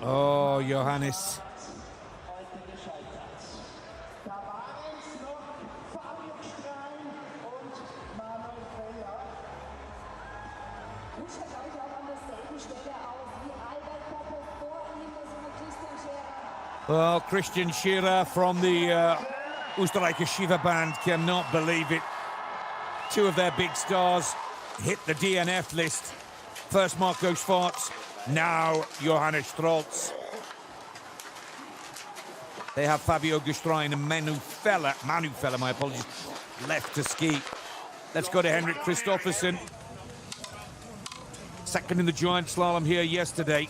Oh, Johannes. Well, Christian Scherer from the Österreicher Shiva Band cannot believe it. Two of their big stars hit the DNF list First Marco Schwarz, now Johannes Strolz. They have Fabio Gestrein and Manu Feller, my apologies, left to ski. Let's go to Henrik Kristoffersen. Second in the giant slalom here yesterday.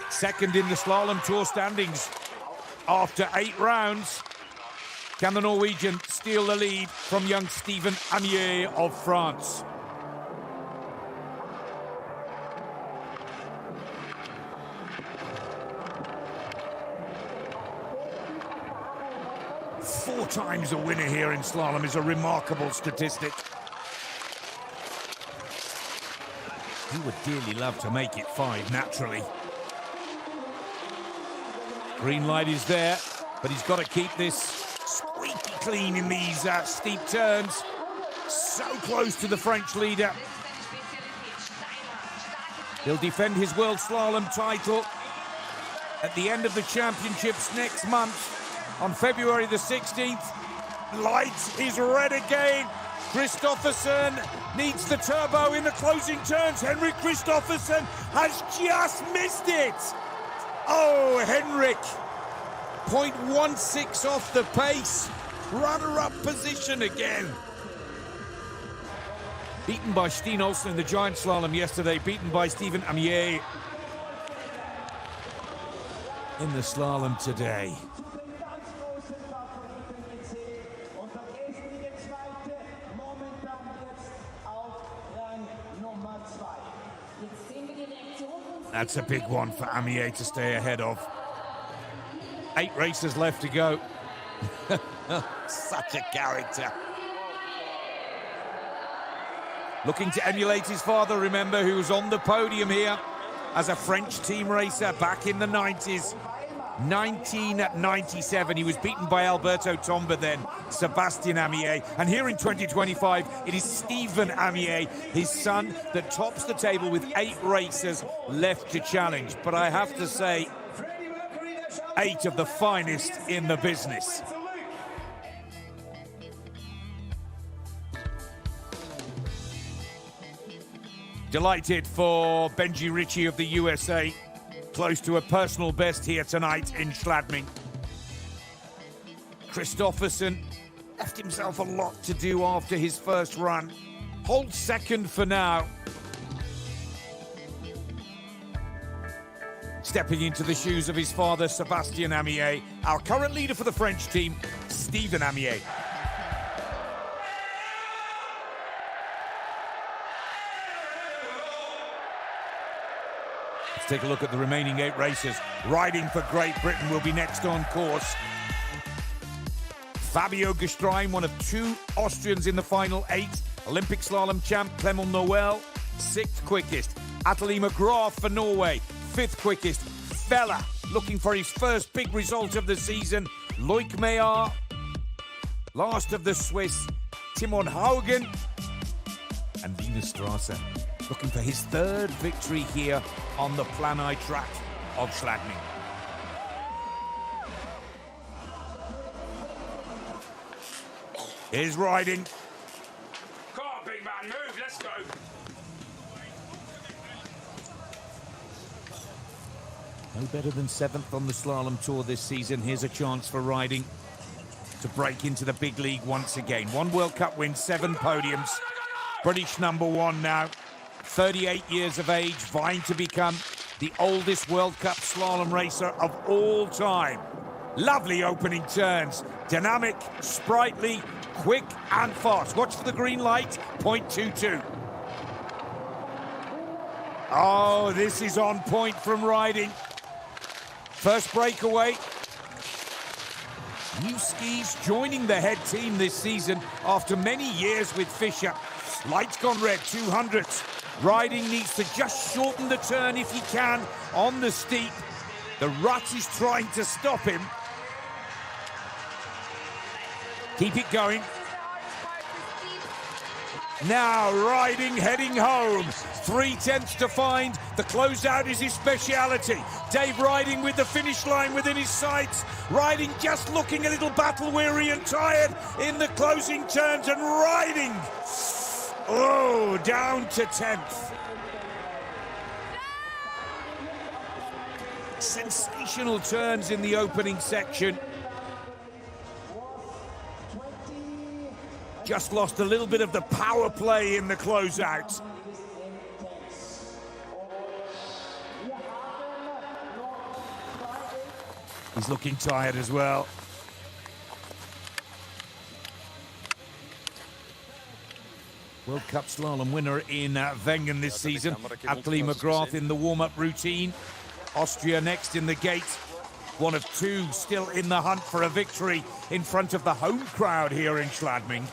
Second in the slalom tour standings after 8 rounds. Can the Norwegian steal the lead from young Stephen Amier of France? Four times a winner here in slalom is a remarkable statistic. He would dearly love to make it 5 naturally. Green light is there, but he's got to keep this squeaky clean in these steep turns. So close to the French leader. He'll defend his World Slalom title at the end of the championships next month on February the 16th. Lights is red again. Kristoffersen needs the turbo in the closing turns. Henrik Kristoffersen has just missed it. Oh, Henrik, 0.16 off the pace. Runner-up position again. Beaten by Steen Olsen in the giant slalom yesterday. Beaten by Stephen Amier in the slalom today. That's a big one for Amier to stay ahead of. 8 races left to go. Such a character. Looking to emulate his father, remember, who was on the podium here as a French team racer back in the 90s. 1997, he was beaten by Alberto Tomba then, Sebastien Amier. And here in 2025, it is Stephen Amier, his son, that tops the table with 8 races left to challenge. But I have to say, 8 of the finest in the business. Delighted for Benji Ritchie of the USA. Close to a personal best here tonight in Schladming. Kristoffersen left himself a lot to do after his first run. Holds second for now. Stepping into the shoes of his father, Sebastien Amier. Our current leader for the French team, Stephen Amier. Take a look at the remaining 8 races. Riding for Great Britain will be next on course. Fabio Gestrein, one of 2 Austrians in the final 8. Olympic slalom champ Clement Noel, 6th quickest. Athalie McGrath for Norway, 5th quickest. Feller looking for his first big result of the season. Loic Meillard, last of the Swiss. Timon Haugan and Linus Strasser looking for his 3rd victory here on the Planai track of Schladming. Here's riding. Come on, big man, move, let's go. No better than 7th on the slalom tour this season. Here's a chance for riding to break into the big league once again. 1 World Cup win, 7 podiums. British #1 now. 38 years of age, vying to become the oldest World Cup slalom racer of all time. Lovely opening turns. Dynamic, sprightly, quick and fast. Watch for the green light, 0.22. Oh, this is on point from riding. First breakaway. New skis joining the head team this season after many years with Fischer. Lights gone red, 200s. Riding needs to just shorten the turn if he can on the steep. The rut is trying to stop him. Keep it going. Now riding, heading home. 3/10 to find. The closeout is his speciality. Dave riding with the finish line within his sights. Riding just looking a little battle weary and tired in the closing turns, and riding Oh, down to 10th. Sensational turns in the opening section. Just lost a little bit of the power play in the closeout. He's looking tired as well. World Cup slalom winner in Wengen this season. Atlee McGrath in the warm-up routine. Austria next in the gate. One of two still in the hunt for a victory in front of the home crowd here in Schladming.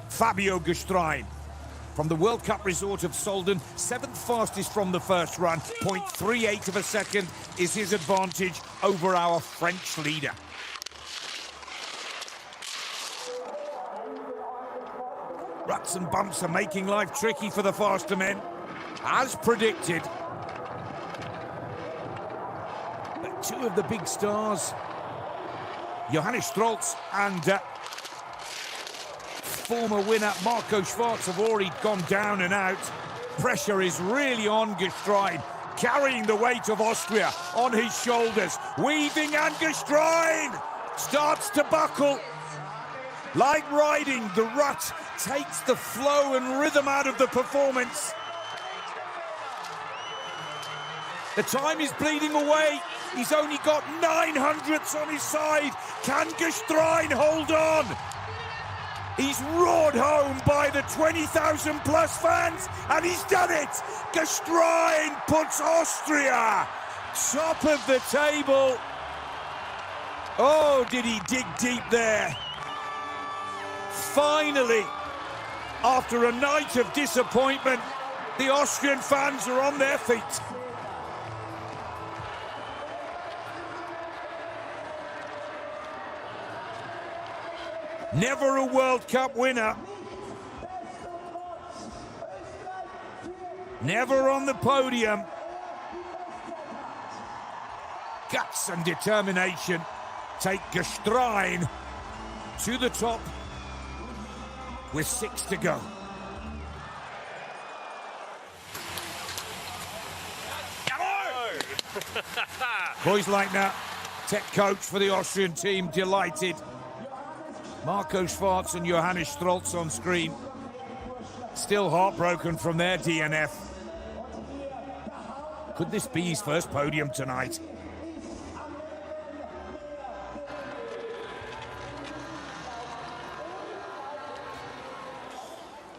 Fabio Gestrein from the World Cup resort of Solden, 7th fastest from the first run. 0.38 of a second is his advantage over our French leader. Ruts and bumps are making life tricky for the faster men, as predicted. But two of the big stars, Johannes Strolz and former winner Marco Schwarz, have already gone down and out. Pressure is really on Gestrein, carrying the weight of Austria on his shoulders. Weaving, and Gestrein starts to buckle. Like riding, the rut takes the flow and rhythm out of the performance. The time is bleeding away. He's only got 900ths on his side. Can Gestrein hold on? He's roared home by the 20,000 plus fans, and he's done it. Gestrein puts Austria top of the table. Oh, did he dig deep there? Finally, after a night of disappointment, the Austrian fans are on their feet. Never a World Cup winner. Never on the podium. Guts and determination take Gestrein to the top with 6 to go. Kreuzleitner, tech coach for the Austrian team, delighted. Marco Schwarz and Johannes Strolz on screen. Still heartbroken from their DNF. Could this be his first podium tonight?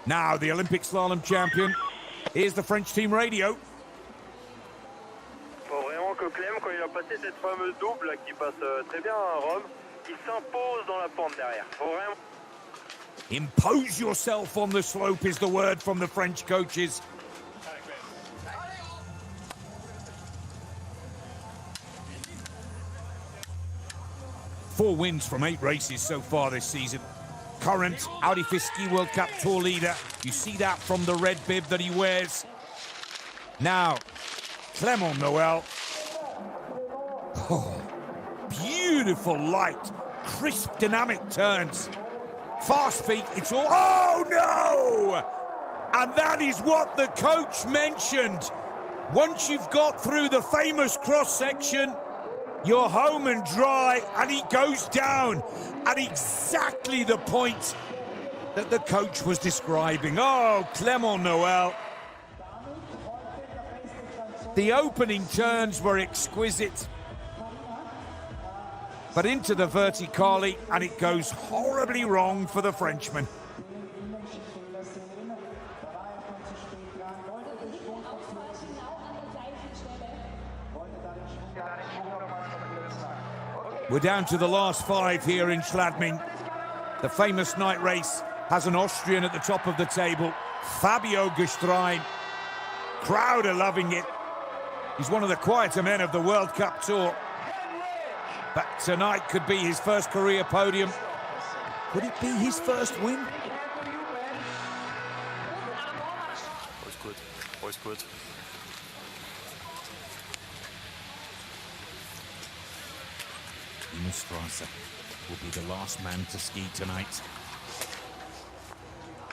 Now the Olympic slalom champion. Here's the French team radio. Faut vraiment que Clem, quand il a passé cette fameuse double qui passe très bien à Rome, il s'impose dans la pente derrière. Faut vraiment... Impose yourself on the slope is the word from the French coaches. Four wins from 8 races so far this season. Current Audi FIS Ski World Cup Tour leader. You see that from the red bib that he wears. Now, Clement Noël. Oh, beautiful light, crisp dynamic turns. Fast feet, it's all... Oh, no! And that is what the coach mentioned. Once you've got through the famous cross-section, you're home and dry, and he goes down at exactly the point that the coach was describing. Oh, Clement Noël. The opening turns were exquisite. But into the verticale, and it goes horribly wrong for the Frenchman. We're down to the last 5 here in Schladming. The famous night race has an Austrian at the top of the table, Fabio Gestrein. Crowd are loving it. He's one of the quieter men of the World Cup Tour. But tonight could be his first career podium. Could it be his first win? Always good. Always good. Strasser will be the last man to ski tonight.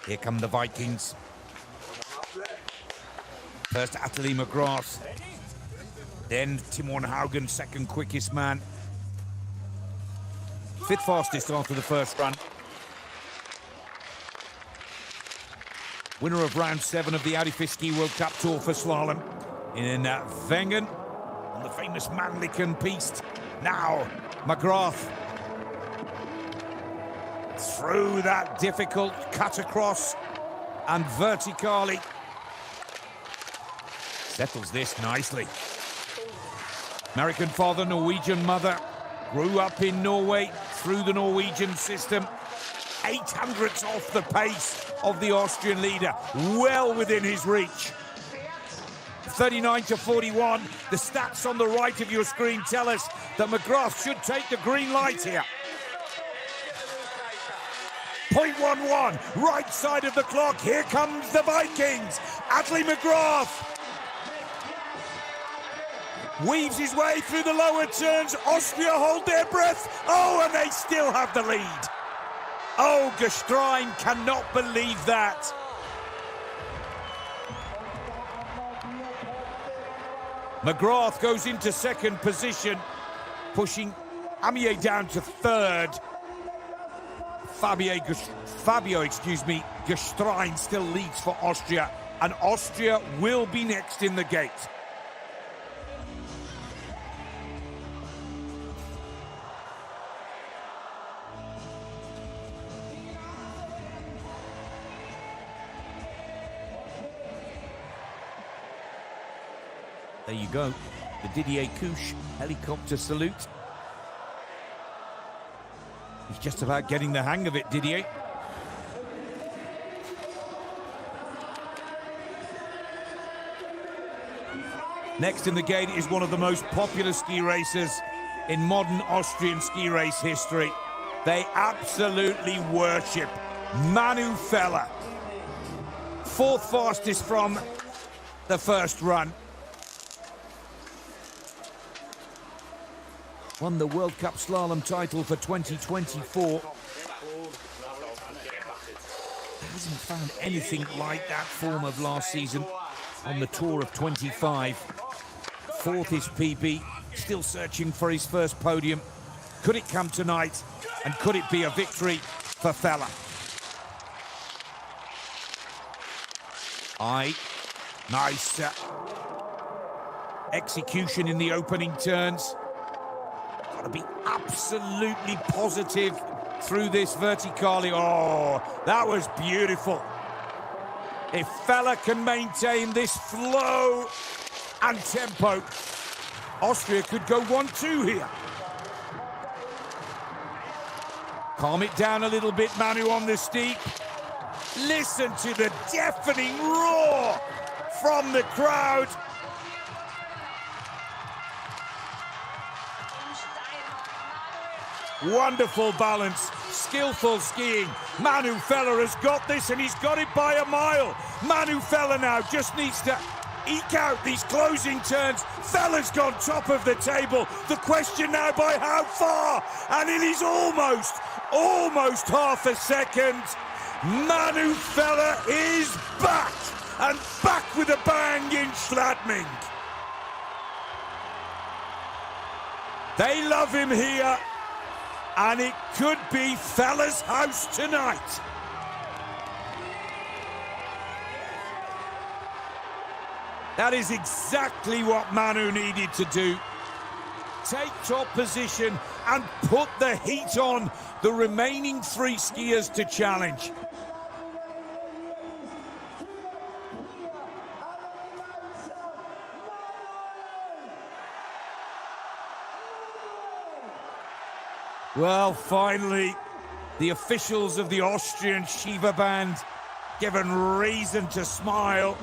Here come the Vikings. First Ateli McGrath. Then Timon Haugan, second quickest man. Fifth fastest after the first run. Winner of round 7 of the Audi FIS Ski World Cup Tour for slalom in Wengen on the famous Mannlichen piste. Now McGrath through that difficult cut across and vertically settles this nicely. American father, Norwegian mother, grew up in Norway through the Norwegian system. 800ths off the pace of the Austrian leader, well within his reach. 39 to 41. The stats on the right of your screen tell us that McGrath should take the green light here. 0.11, right side of the clock. Here comes the Vikings. Ateli McGrath weaves his way through the lower turns. Austria hold their breath. Oh, and they still have the lead. Oh, Gestrein cannot believe that. McGrath goes into second position, pushing Amier down to third. Fabio, Gestrein still leads for Austria, and Austria will be next in the gate. There you go, the Didier Couche helicopter salute. He's just about getting the hang of it, Didier. Next in the gate is one of the most popular ski racers in modern Austrian ski race history. They absolutely worship Manu Feller. Fourth fastest from the first run. Won the World Cup Slalom title for 2024. Hasn't found anything like that form of last season on the Tour of 25. Fourth is PB, still searching for his first podium. Could it come tonight? And could it be a victory for Feller? Nice execution in the opening turns. To be absolutely positive through this verticale. Oh, that was beautiful. If Feller can maintain this flow and tempo, Austria could go 1-2 here. Calm it down a little bit, Manu, on the steep. Listen to the deafening roar from the crowd. Wonderful balance, skillful skiing. Manu Feller has got this, and he's got it by a mile. Manu Feller now just needs to eke out these closing turns. Feller's gone top of the table. The question now, by how far? And it is almost half a second. Manu Feller is back, and back with a bang in Schladming. They love him here. And it could be Feller's house tonight. That is exactly what Manu needed to do. Take top position and put the heat on the remaining 3 skiers to challenge. Well, finally, the officials of the Austrian Shiva band given reason to smile.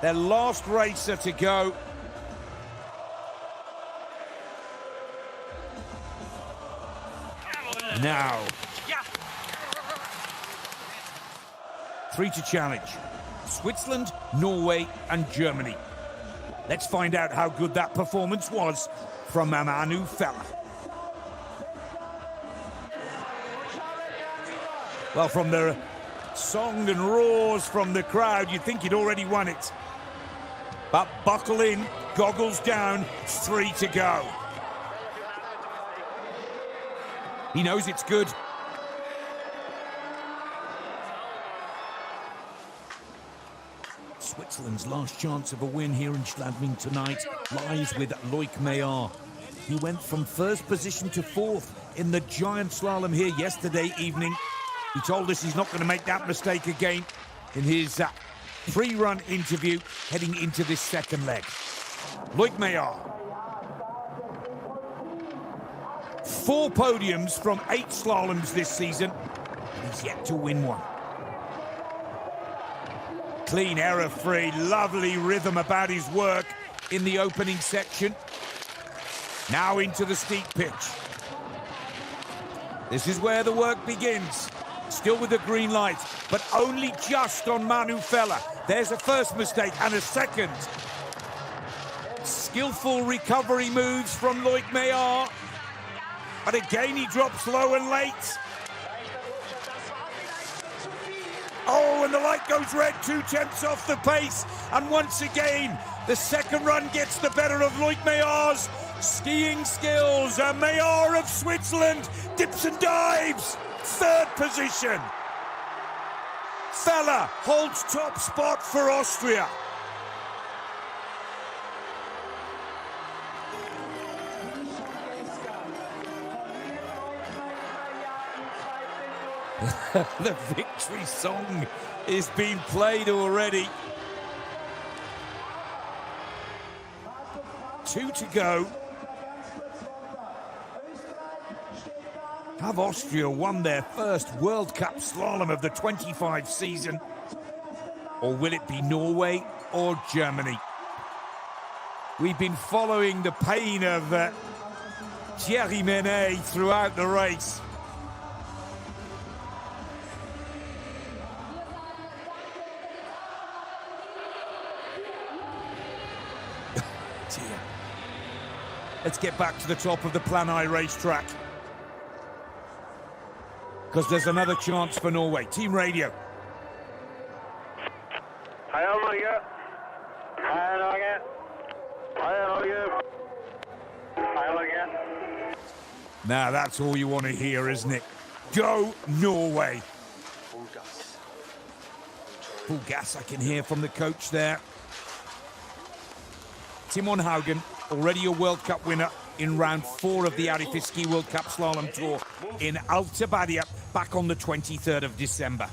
Their last racer to go. Now, 3 to challenge. Switzerland, Norway, and Germany. Let's find out how good that performance was from Manu Feller. Well, from the song and roars from the crowd. You'd think he'd already won it. But buckle in, goggles down, 3 to go. He knows it's good. Switzerland's last chance of a win here in Schladming tonight lies with Loic Meillard. He went from first position to 4th in the giant slalom here yesterday evening. He told us he's not going to make that mistake again in his pre-run interview heading into this second leg. Loic Meillard. 4 podiums from 8 slaloms this season. He's yet to win one. Clean, error-free, lovely rhythm about his work in the opening section. Now into the steep pitch. This is where the work begins. Still with the green light, but only just on Manu Feller. There's a first mistake and a second. Skillful recovery moves from Loic Meillard. But again, he drops low and late. Oh, and the light goes red, 2 tenths off the pace. And once again, the second run gets the better of Loic Meillard's skiing skills. And Meillard of Switzerland dips and dives. 3rd position. Feller holds top spot for Austria. The victory song is being played already. 2 to go. Have Austria won their first World Cup slalom of the 25 season? Or will it be Norway or Germany? We've been following the pain of Thierry Menet throughout the race. Let's get back to the top of the Planai racetrack, because there's another chance for Norway. Team radio. Hei, Norge. Hei, Norge. Hei, Norge. Hei, Norge. Now that's all you want to hear, isn't it? Go Norway. Full gas I can hear from the coach there. Timon Haugan, already a World Cup winner in round 4 of the Audi FIS Ski World Cup Slalom Tour in Alta Badia back on the 23rd of December.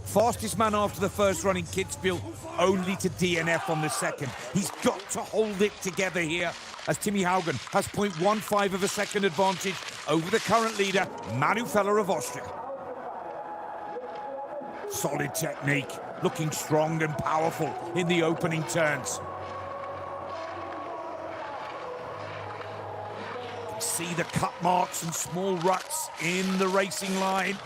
Fastest man after the first run in Kitzbühel, only to DNF on the second. He's got to hold it together here, as Timmy Haugan has 0.15 of a second advantage over the current leader, Manu Feller of Austria. Solid technique, looking strong and powerful in the opening turns. See the cut marks and small ruts in the racing line.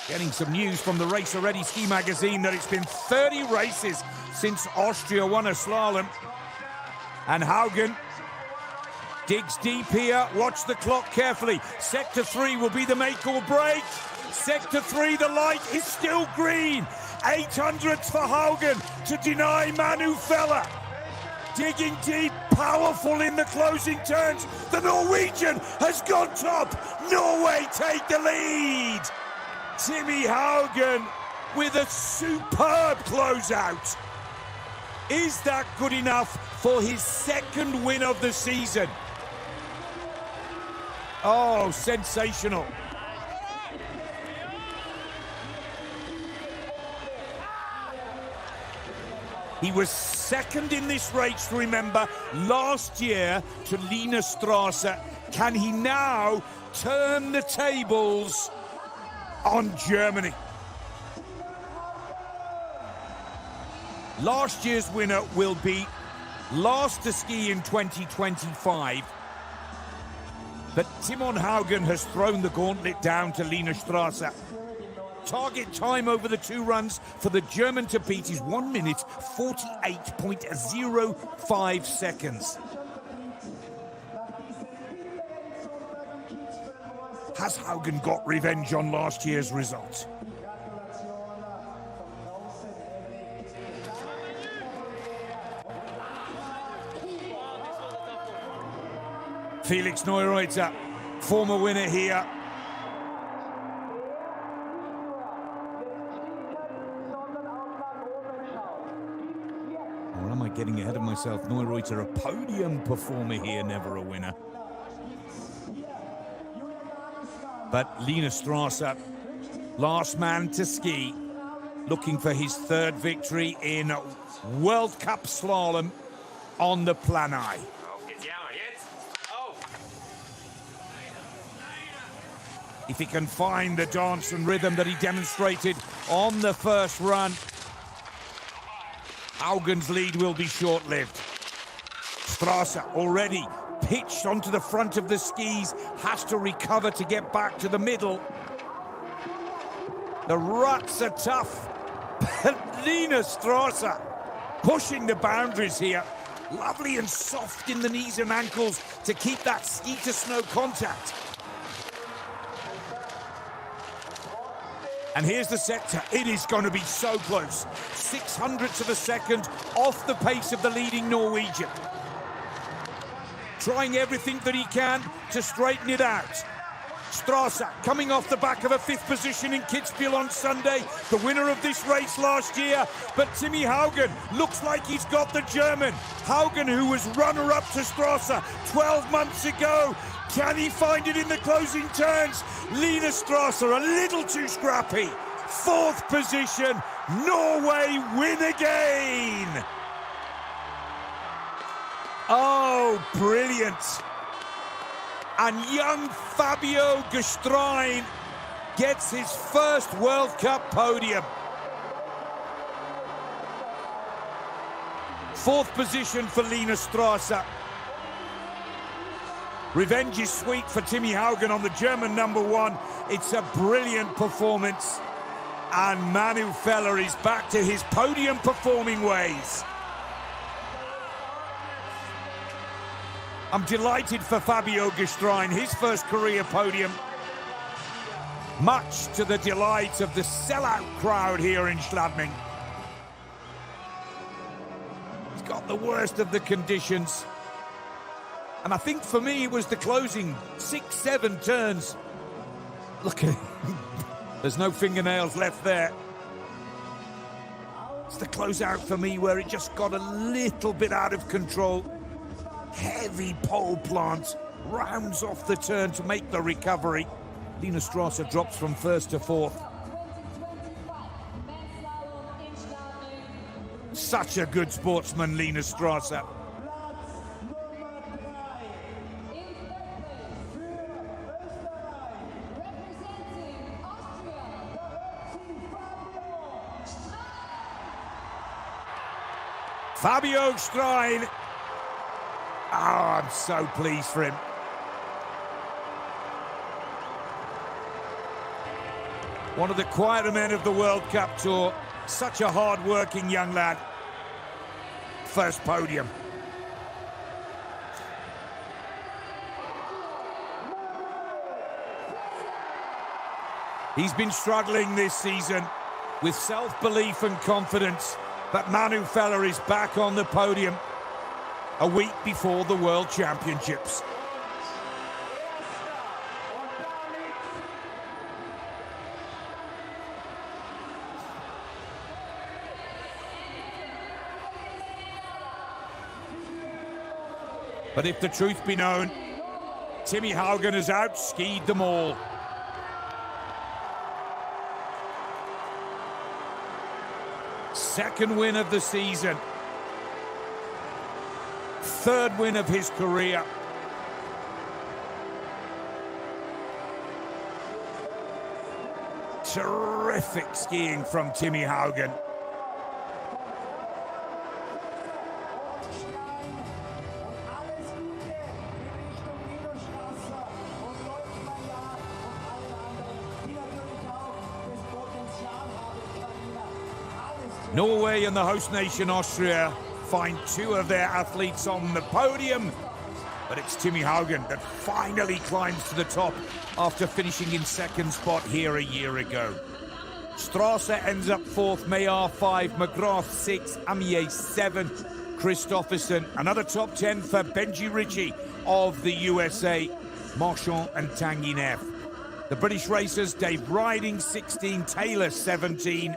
Getting some news from the Race Already Ski magazine that it's been 30 races since Austria won a slalom. And Haugan digs deep here. Watch the clock carefully. Sector 3 will be the make or break. Sector 3, the light is still green. 800ths for Haugan to deny Manu Feller. Digging deep, powerful in the closing turns. The Norwegian has gone top. Norway take the lead. Timmy Haugan with a superb closeout. Is that good enough for his second win of the season? Oh, sensational. He was second in this race, remember, last year to Lina Strasse. Can he now turn the tables on Germany? Last year's winner will be last to ski in 2025. But Timon Haugan has thrown the gauntlet down to Lina Strasse. Target time over the 2 runs for the German to beat is 1 minute 48.05 seconds. Has Haugan got revenge on last year's result? Felix Neureuther, former winner here. Or am I getting ahead of myself? Neureuther, a podium performer here, never a winner. But Linus Strasser, last man to ski, looking for his third victory in World Cup slalom on the Planai. If he can find the dance and rhythm that he demonstrated on the first run, Haugan's lead will be short-lived. Strasser already pitched onto the front of the skis, has to recover to get back to the middle. The ruts are tough, but Linus Strasser pushing the boundaries here. Lovely and soft in the knees and ankles to keep that ski-to-snow contact. And here's the sector. It is going to be so close. 600ths of a second off the pace of the leading Norwegian. Trying everything that he can to straighten it out. Strasser coming off the back of a 5th position in Kitzbühel on Sunday, the winner of this race last year. But Timmy Haugan looks like he's got the German. Haugan, who was runner-up to Strasser 12 months ago. Can he find it in the closing turns? Linus Strasser a little too scrappy. 4th position, Norway win again. Oh, brilliant. And young Fabio Gestrein gets his first World Cup podium. 4th position for Linus Strasser. Revenge is sweet for Timmy Haugan on the German #1. It's a brilliant performance. And Manu Feller is back to his podium performing ways. I'm delighted for Fabio Gestrein, his first career podium. Much to the delight of the sellout crowd here in Schladming. He's got the worst of the conditions. And I think for me it was the closing 6-7 turns. Look at him. There's no fingernails left there. It's the closeout for me where it just got a little bit out of control. Heavy pole plant, rounds off the turn to make the recovery. Linus Strasser drops from 1st to 4th. Such a good sportsman, Linus Strasser. Fabio Gestrein. Oh, I'm so pleased for him. One of the quieter men of the World Cup Tour. Such a hard-working young lad. First podium. He's been struggling this season with self-belief and confidence, but Manu Feller is back on the podium a week before the World Championships. But if the truth be known, Timmy Haugan has out-skied them all. Second win of the season. Third win of his career. Terrific skiing from Timmy Haugan. Norway and the host nation Austria find 2 of their athletes on the podium. But it's Timmy Haugan that finally climbs to the top after finishing in second spot here a year ago. Strasser ends up fourth, Maillard 5, McGrath 6, Amier 7, Christopherson. Another top 10 for Benji Ritchie of the USA, Marchand and Tanguy Neff. The British racers, Dave Riding 16, Taylor 17.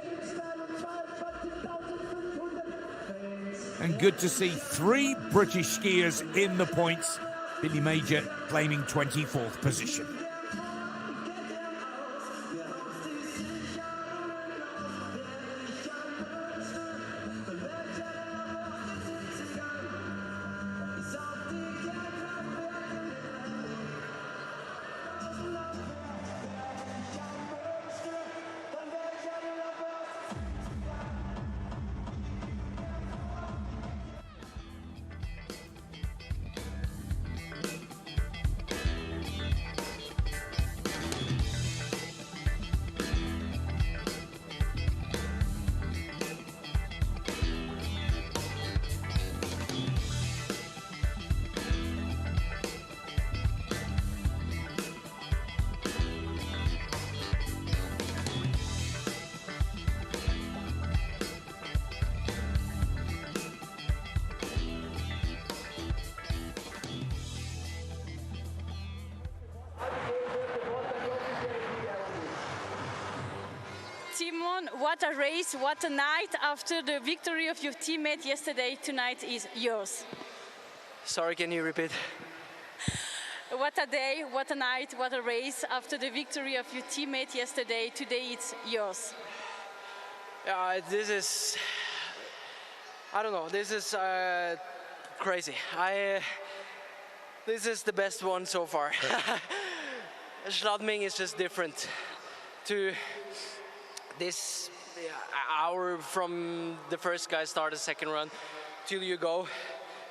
And good to see 3 British skiers in the points. Billy Major claiming 24th position. Timon, what a race, what a night. After the victory of your teammate yesterday, tonight is yours. Sorry, can you repeat? What a day, what a night, what a race. After the victory of your teammate yesterday, today it's yours. This is, I don't know, this is crazy. This is the best one so far. Schladming is just different to this hour from the first guy start the second run till you go.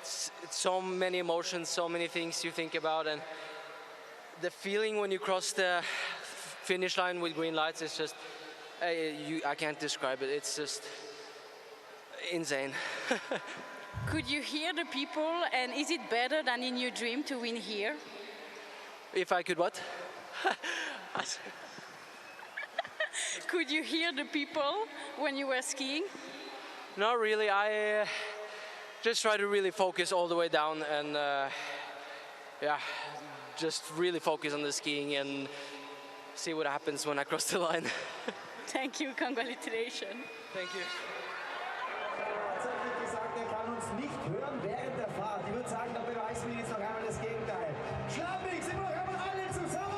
It's so many emotions, so many things you think about, and the feeling when you cross the finish line with green lights is just, I can't describe it. It's just insane. Could you hear the people, and is it better than in your dream to win here? If I could what? Could you hear the people when you were skiing? Not really. I just try to really focus all the way down and yeah, just really focus on the skiing and see what happens when I cross the line. Thank you, congratulations. Thank you. Tatsächlich gesagt, er kann uns nicht hören während der Fahrt. Ich würde sagen, da beweisen wir jetzt noch einmal das Gegenteil. Schladming, sind wir noch einmal alle zusammen!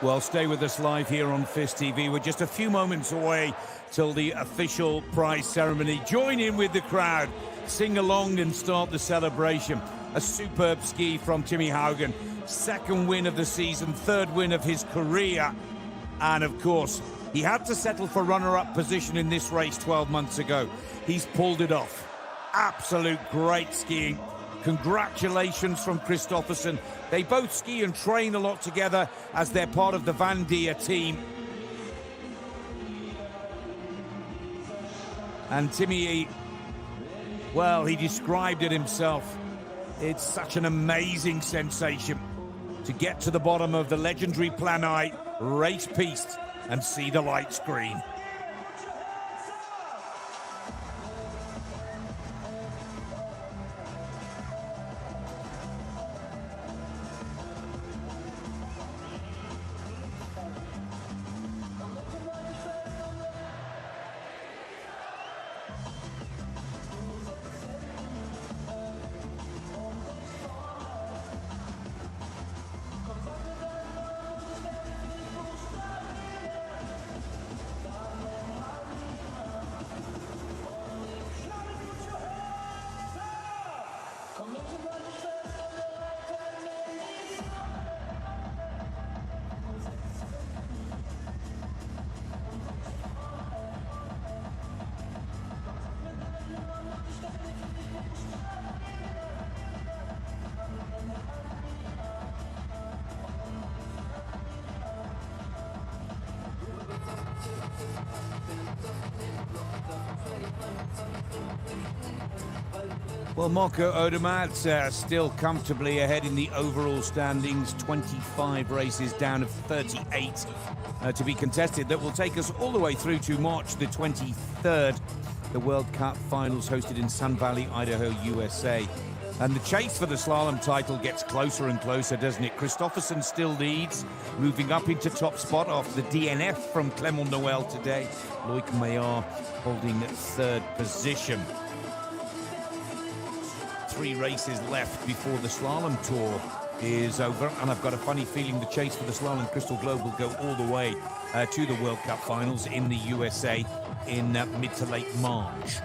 Well, stay with us live here on FIS TV. We're just a few moments away till the official prize ceremony. Join in with the crowd, sing along and start the celebration. A superb ski from Timmy Haugan. Second win of the season, third win of his career. And of course, he had to settle for runner-up position in this race 12 months ago. He's pulled it off. Absolute great skiing. Congratulations from Christopherson. They both ski and train a lot together as they're part of the Van Dier team. And Timmy, well, he described it himself. It's such an amazing sensation to get to the bottom of the legendary Planite race piste and see the lights green. Well, Marco Odermatt still comfortably ahead in the overall standings, 25 races down of 38 to be contested. That will take us all the way through to March the 23rd, the World Cup finals hosted in Sun Valley, Idaho, USA. And the chase for the slalom title gets closer and closer, doesn't it? Christophersen still leads, moving up into top spot after the DNF from Clement Noel today. Loic Meillard holding third position. 3 races left before the slalom tour is over, and I've got a funny feeling the chase for the slalom Crystal Globe will go all the way to the World Cup finals in the USA in mid to late March.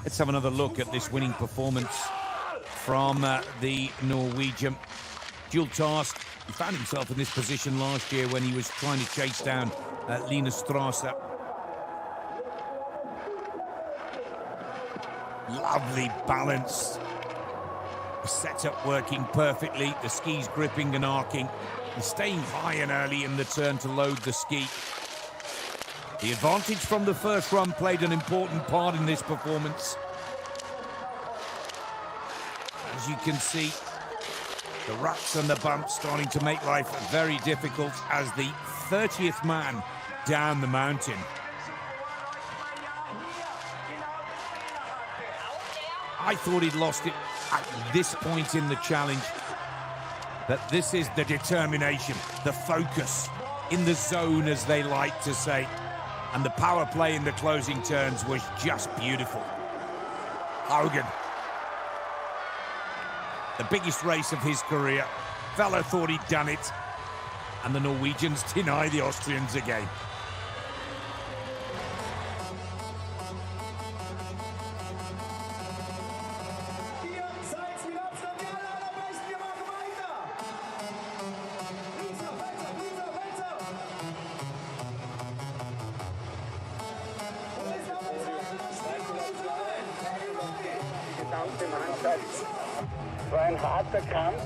Let's have another look at this winning performance from the Norwegian. Dual task. He found himself in this position last year when he was trying to chase down Line Strasser. Lovely balance. The setup working perfectly. The skis gripping and arcing. And staying high and early in the turn to load the ski. The advantage from the first run played an important part in this performance. As you can see, the ruts and the bumps starting to make life very difficult as the 30th man down the mountain. I thought he'd lost it at this point in the challenge. But this is the determination, the focus, in the zone, as they like to say. And the power play in the closing turns was just beautiful. Haugan, the biggest race of his career. Fella thought he'd done it, and the Norwegians deny the Austrians again. War ein harter Kampf.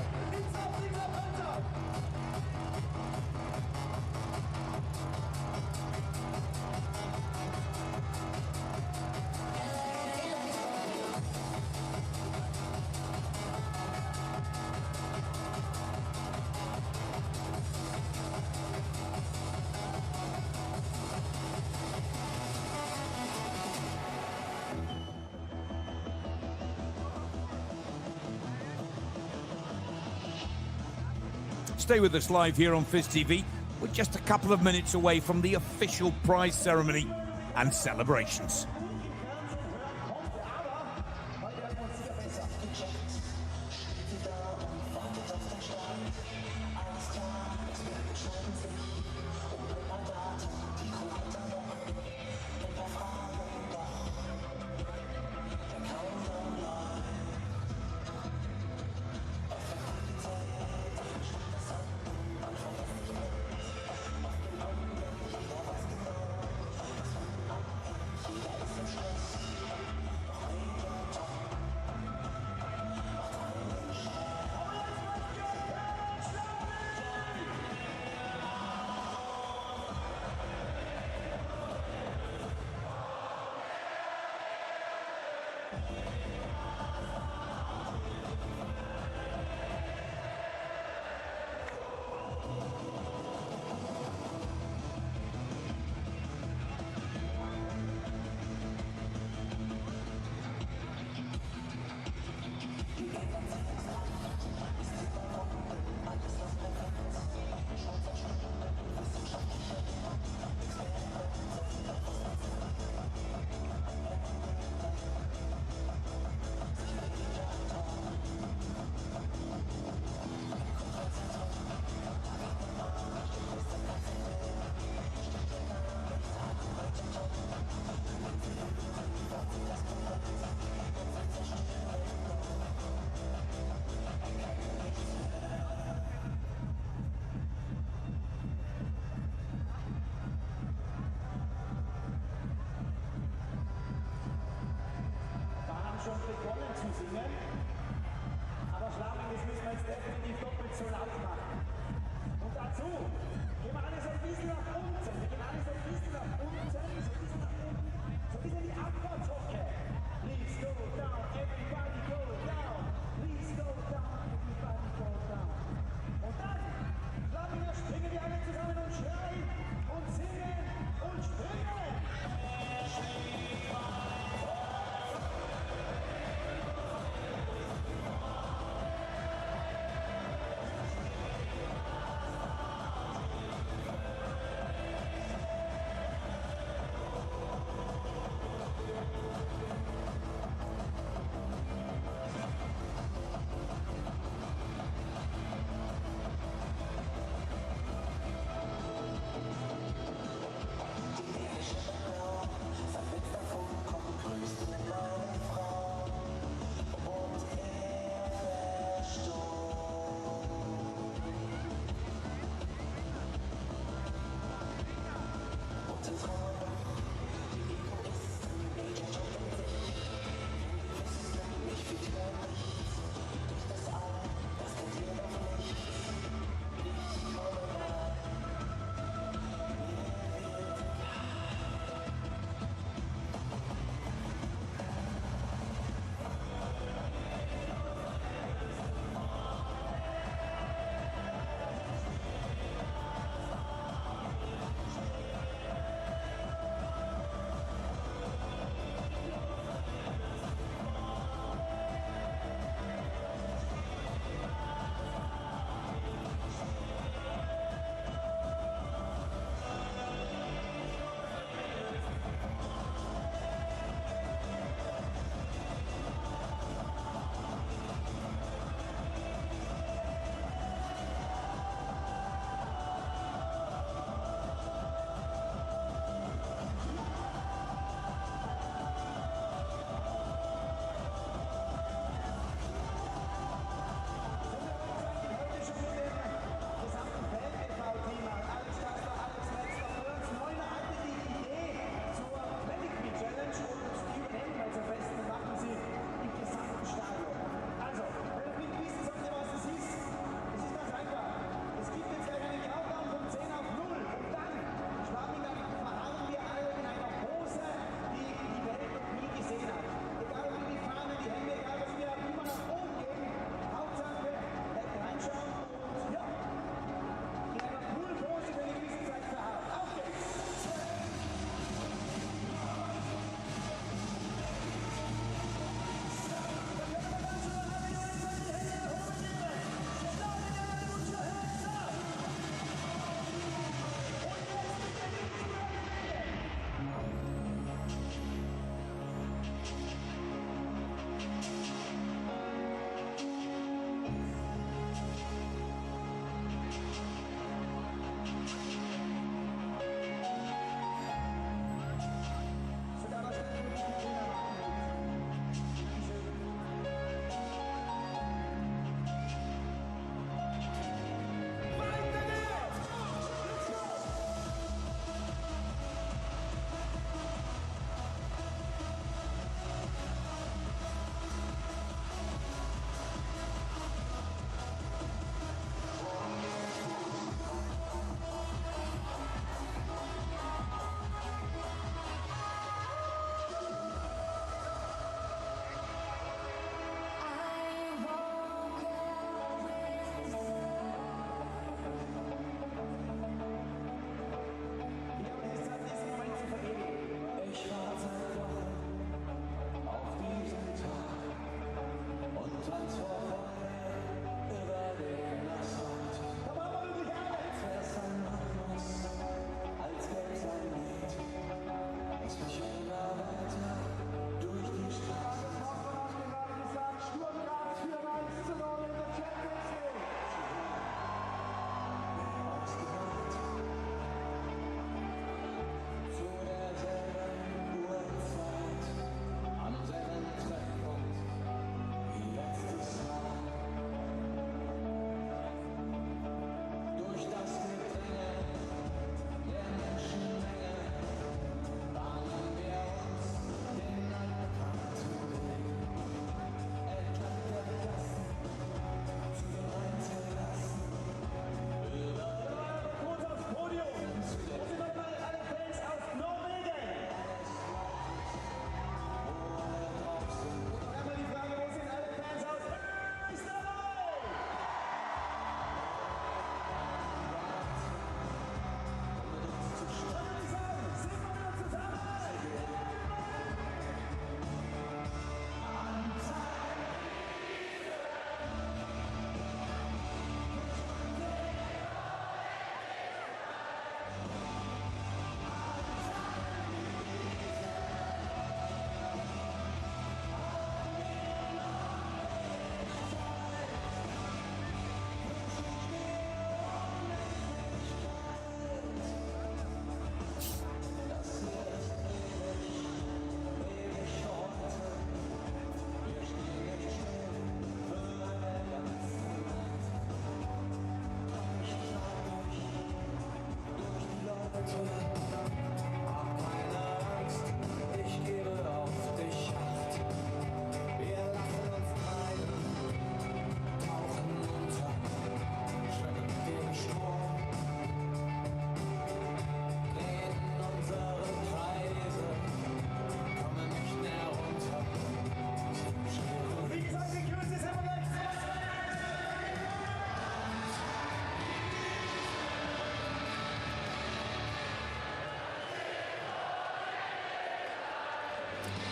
Stay with us live here on FIS TV. We're just a couple of minutes away from the official prize ceremony and celebrations. singen. Aber Schladming, das müssen wir jetzt definitiv doppelt so laut machen. Und dazu gehen wir alle so ein bisschen nach unten. Wir gehen alle so ein bisschen nach unten, so ein bisschen nach unten. So ein bisschen die Abfahrtshocke. Please go down, everybody go down. Please go down, everybody go down. Und dann, Schladminger, springen wir alle zusammen und schreien und singen und springen.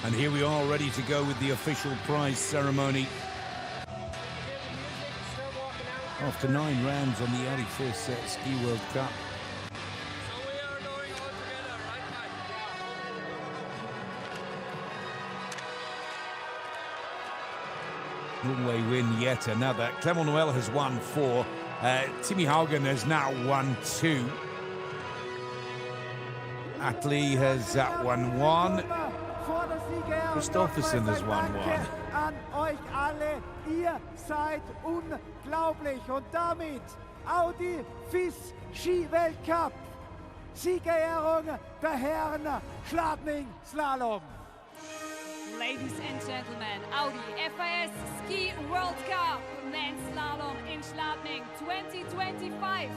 And here we are, ready to go with the official prize ceremony. After 9 rounds on the Audi FIS Ski World Cup. Norway win yet another. Clement Noel has won 4. Timmy Haugan has now won 2. Atli has won 1. Christopherson has won 1. An euch alle, ihr seid unglaublich. Und damit Audi FIS Ski Weltcup. Siegerehrung der Herren Schladming Slalom. Ladies and gentlemen, Audi FIS Ski World Cup Men's Slalom in Schladming 2025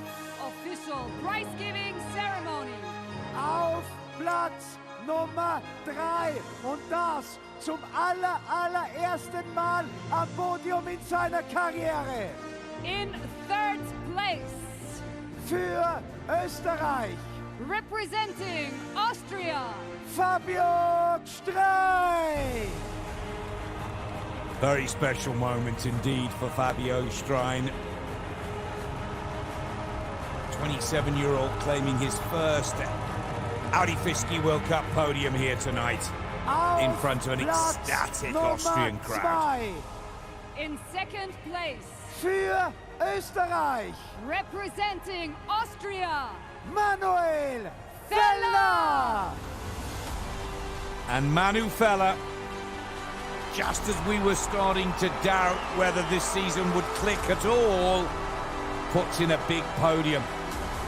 official prize giving ceremony. Auf Platz Nummer 3 und das zum allerersten Mal am Podium in seiner Karriere. In third place für Österreich, representing Austria, Fabio Strein. Very special moment indeed for Fabio Strein. 27-year-old claiming his first Audi FIS Ski World Cup podium here tonight in front of an ecstatic Austrian crowd. in second place Für Österreich, representing Austria, Manuel Feller. And Manu Feller, just as we were starting to doubt whether this season would click at all, puts in a big podium.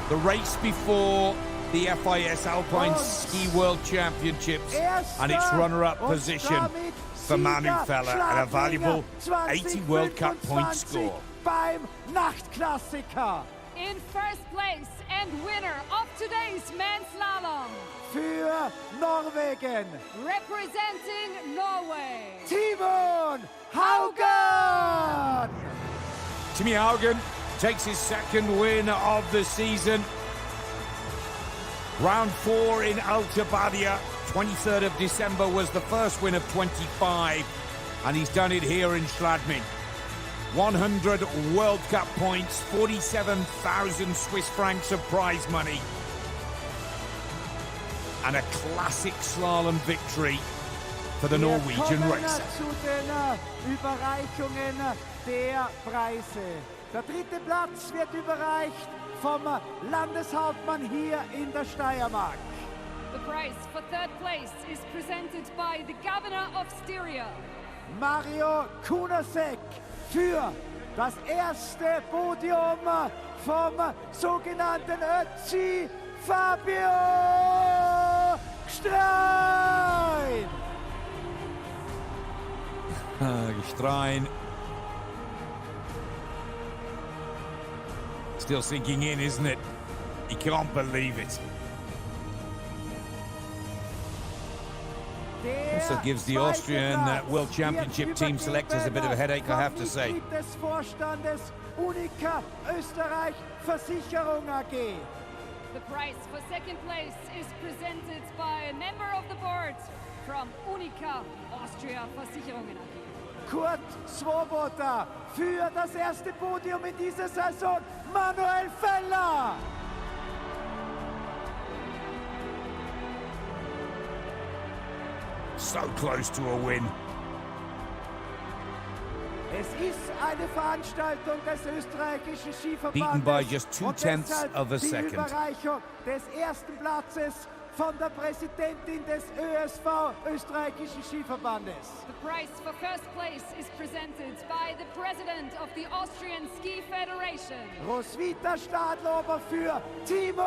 The race before the FIS Alpine Ski World Championships and its runner-up position for Manu Feller and a valuable 80 World Cup point score. Beim Nachtklassiker. in first place and winner of today's men's slalom, Für Norwegen, representing Norway, Timon Haugan. Timmy Haugan takes his second win of the season. Round 4 in Alta Badia, 23rd of December was the first win of 25, and he's done it here in Schladming. 100 World Cup points, 47,000 Swiss francs of prize money, and a classic slalom victory for the Norwegian racer. Zu den Überreichungen der Preise. Der dritte Platz wird überreicht vom Landeshauptmann hier in der Steiermark. The prize for third place is presented by the governor of Styria, Mario Kunasek, für das erste Podium vom sogenannten Ötzi, Fabio Strein. Strein still sinking in, isn't it? He can't believe it. Also gives the Austrian World Championship team selectors a bit of a headache, I have to say. Des Vorstandes Unica Österreich Versicherung AG. the prize for second place is presented by a member of the board from Unica Austria Versicherungen AG. Kurt Swoboda, für das erste Podium in dieser Saison Manuel Feller. So close to a win. Es ist eine Veranstaltung des österreichischen Skiverbandes. Beaten by just 2/10 und of a deshalb die second. Überreichung des ersten Platzes von der Präsidentin des ÖSV österreichischen Skiverbandes. The prize for first place is presented by the president of the Austrian Ski Federation, Roswitha Stadlober für Timon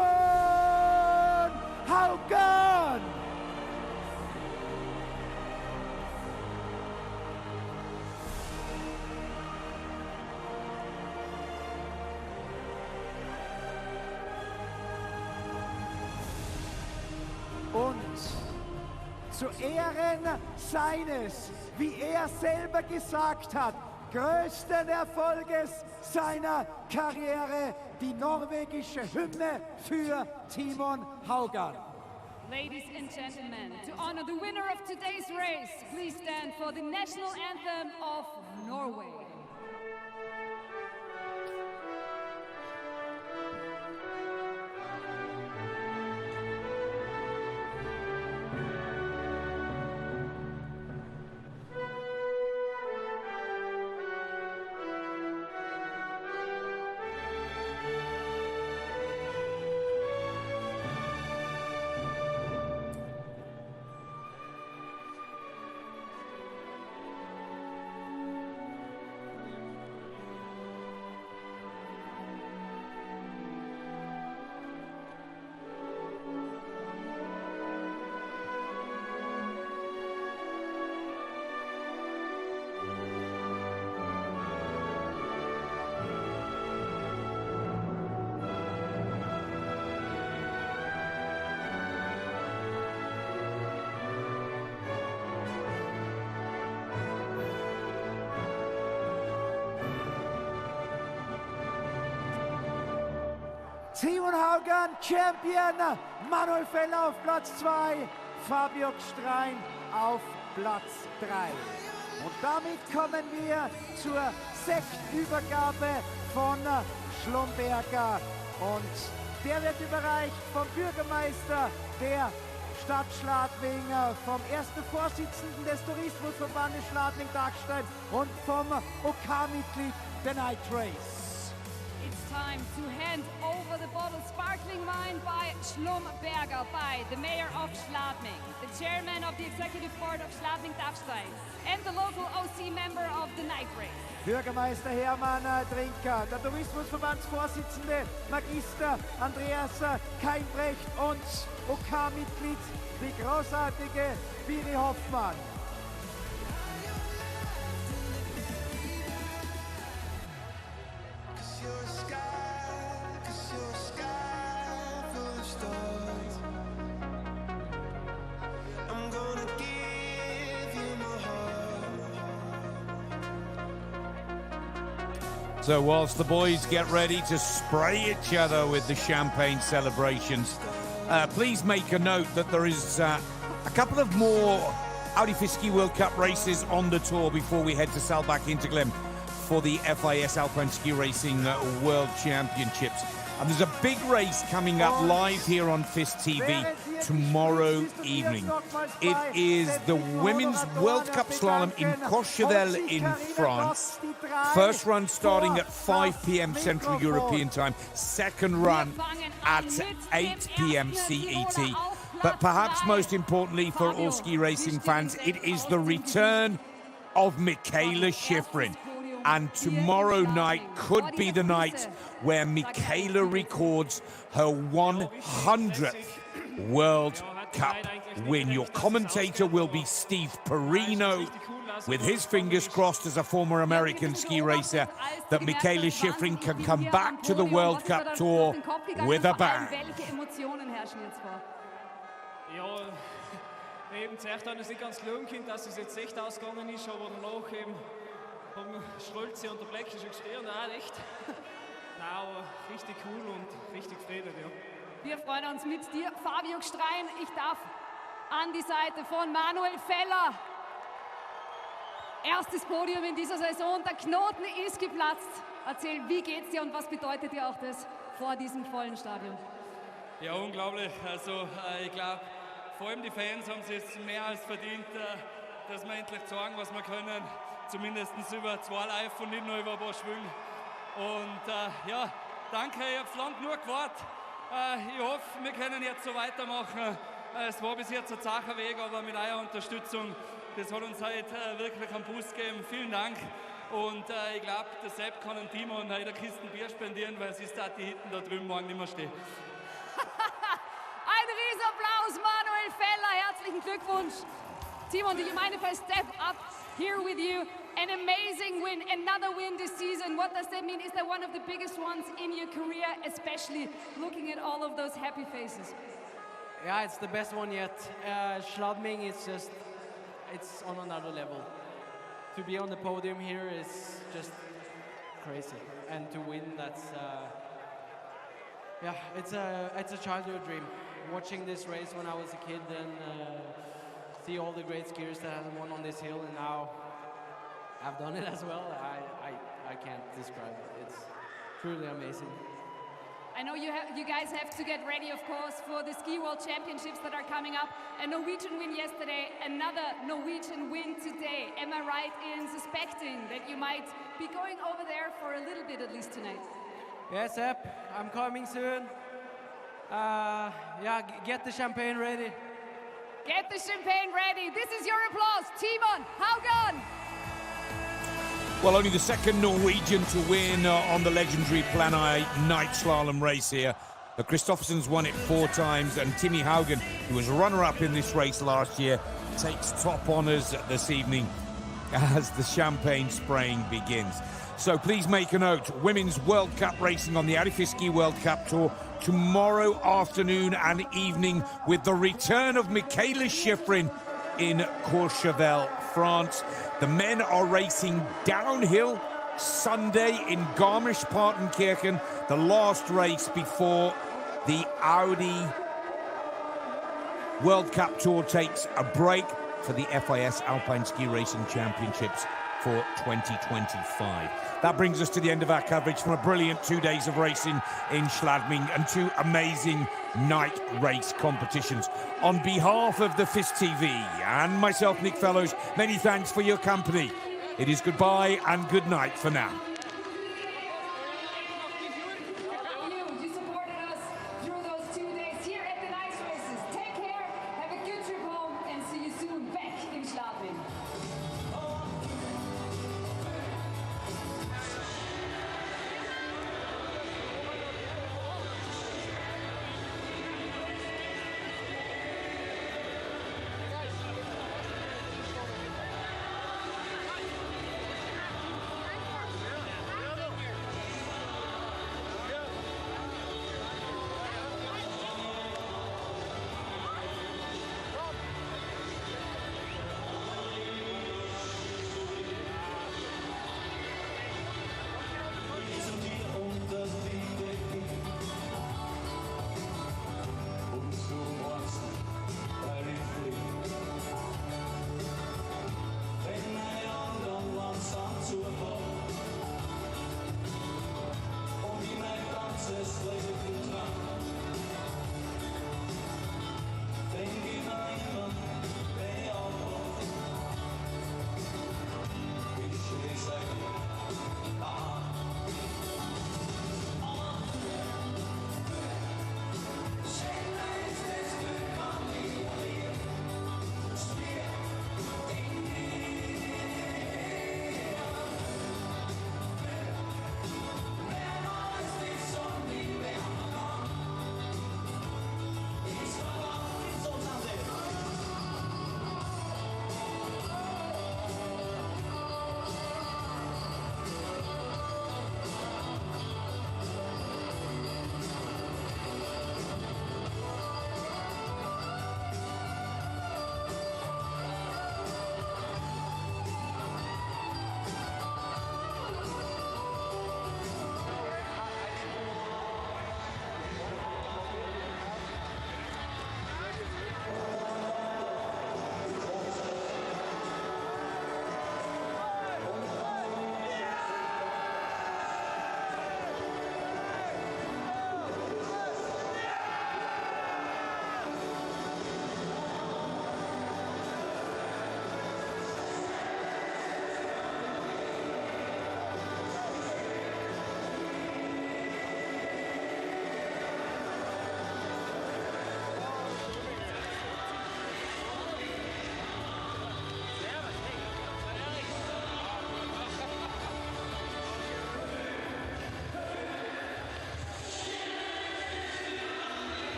Haugan. Und zu Ehren seines, wie er selber gesagt hat, größten Erfolges seiner Karriere, die norwegische Hymne für Timon Haugan. Ladies and gentlemen, to honor the winner of today's race, please stand for the national anthem of Norway. Timon Haugan, Champion, Manuel Feller auf Platz 2, Fabio Gstrein auf Platz 3. Und damit kommen wir zur Sektübergabe von Schlomberger. Und der wird überreicht vom Bürgermeister der Stadt Schladming, vom ersten Vorsitzenden des Tourismusverbandes Schladming-Dachstein und vom OK-Mitglied der Night Race. It's time to hand over the bottle sparkling wine by Schlomberger, by the mayor of Schladming, the chairman of the executive board of Schladming-Dachstein, and the local OC member of the night race. Bürgermeister Hermann Trinker, der Tourismusverbandsvorsitzende Magister Andreas Keinbrecht und OK-Mitglied, die großartige Biri Hoffmann. So whilst the boys get ready to spray each other with the champagne celebrations, please make a note that there is a couple of more Audi FIS Ski World Cup races on the tour before we head to Saalbach Interglemm for the FIS Alpine Ski Racing World Championships. And there's a big race coming up live here on FIS TV tomorrow evening. It is the Women's World Cup Slalom in Courchevel in France. First run starting at 5 p.m. Central European Time. Second run at 8 p.m. CET. But perhaps most importantly for all ski racing fans, it is the return of Michaela Schifrin. And tomorrow night could be the night where Michaela records her 100th World Cup win. Your commentator will be Steve Perino, with his fingers crossed as a former American ski racer that Michaela Schifrin can come back to the World Cup Tour with a bang. Ja, eben zuerst habe ich nicht ganz glauben können, dass es jetzt echt ausgegangen ist, aber danach eben haben Schrölze und der Black schon gestehen. Nein, echt. Nein, aber richtig cool und richtig Freude, ja. Wir freuen uns mit dir, Fabio Gstrein. Ich darf an die Seite von Manuel Feller. Erstes Podium in dieser Saison, der Knoten ist geplatzt. Erzähl, wie geht's dir und was bedeutet dir auch das vor diesem vollen Stadion? Ja, unglaublich. Also ich glaube, vor allem die Fans haben es jetzt mehr als verdient, dass wir endlich zeigen, was wir können. Zumindest über 2 Live und nicht nur über ein paar Schwünge. Und ja, danke, ich habe lang genug gewartet. Ich hoffe, wir können jetzt so weitermachen. Es war bis jetzt ein zacher Weg, aber mit eurer Unterstützung, das hat uns heute wirklich einen Boost gegeben. Vielen Dank. Und ich glaube, der Sepp kann ein Timon eine Kiste Bier spendieren, weil sie ist da die hinten da drüben morgen nicht mehr stehen. Ein Riesenapplaus, Manuel Feller. Herzlichen Glückwunsch. Timon, do you mind if I step up here with you? An amazing win, another win this season. What does that mean? Is that one of the biggest ones in your career, especially looking at all of those happy faces? Yeah, it's the best one yet. Schladming is just, it's on another level. To be on the podium here is just crazy. And to win, that's, yeah, it's a childhood dream. watching this race when I was a kid and see all the great skiers that have won on this hill, and now I've done it as well. I can't describe it. It's truly amazing. I know you guys have to get ready, of course, for the Ski World Championships that are coming up. A Norwegian win yesterday, another Norwegian win today. Am I right in suspecting that you might be going over there for a little bit at least tonight? Yes, Epp, I'm coming soon. Yeah, get the champagne ready. Get the champagne ready. This is your applause. Timon, Haugan. Well, only the second Norwegian to win on the legendary Planai night slalom race here. Kristoffersen's won it 4 times, and Timmy Haugan, who was runner-up in this race last year, takes top honours this evening as the champagne spraying begins. So please make a note, Women's World Cup racing on the FIS Ski World Cup Tour tomorrow afternoon and evening, with the return of Michaela Schifrin in Courchevel, France. The men are racing downhill Sunday in Garmisch-Partenkirchen, the last race before the Audi World Cup Tour takes a break for the FIS Alpine Ski Racing Championships for 2025. That brings us to the end of our coverage from a brilliant 2 days of racing in Schladming and 2 amazing night race competitions. On behalf of the FIS TV and myself, Nick Fellows, many thanks for your company. It is goodbye and good night for now. You supported us through those 2 days here at the night races. Take care, have a good trip home, and see you soon back in Schladming.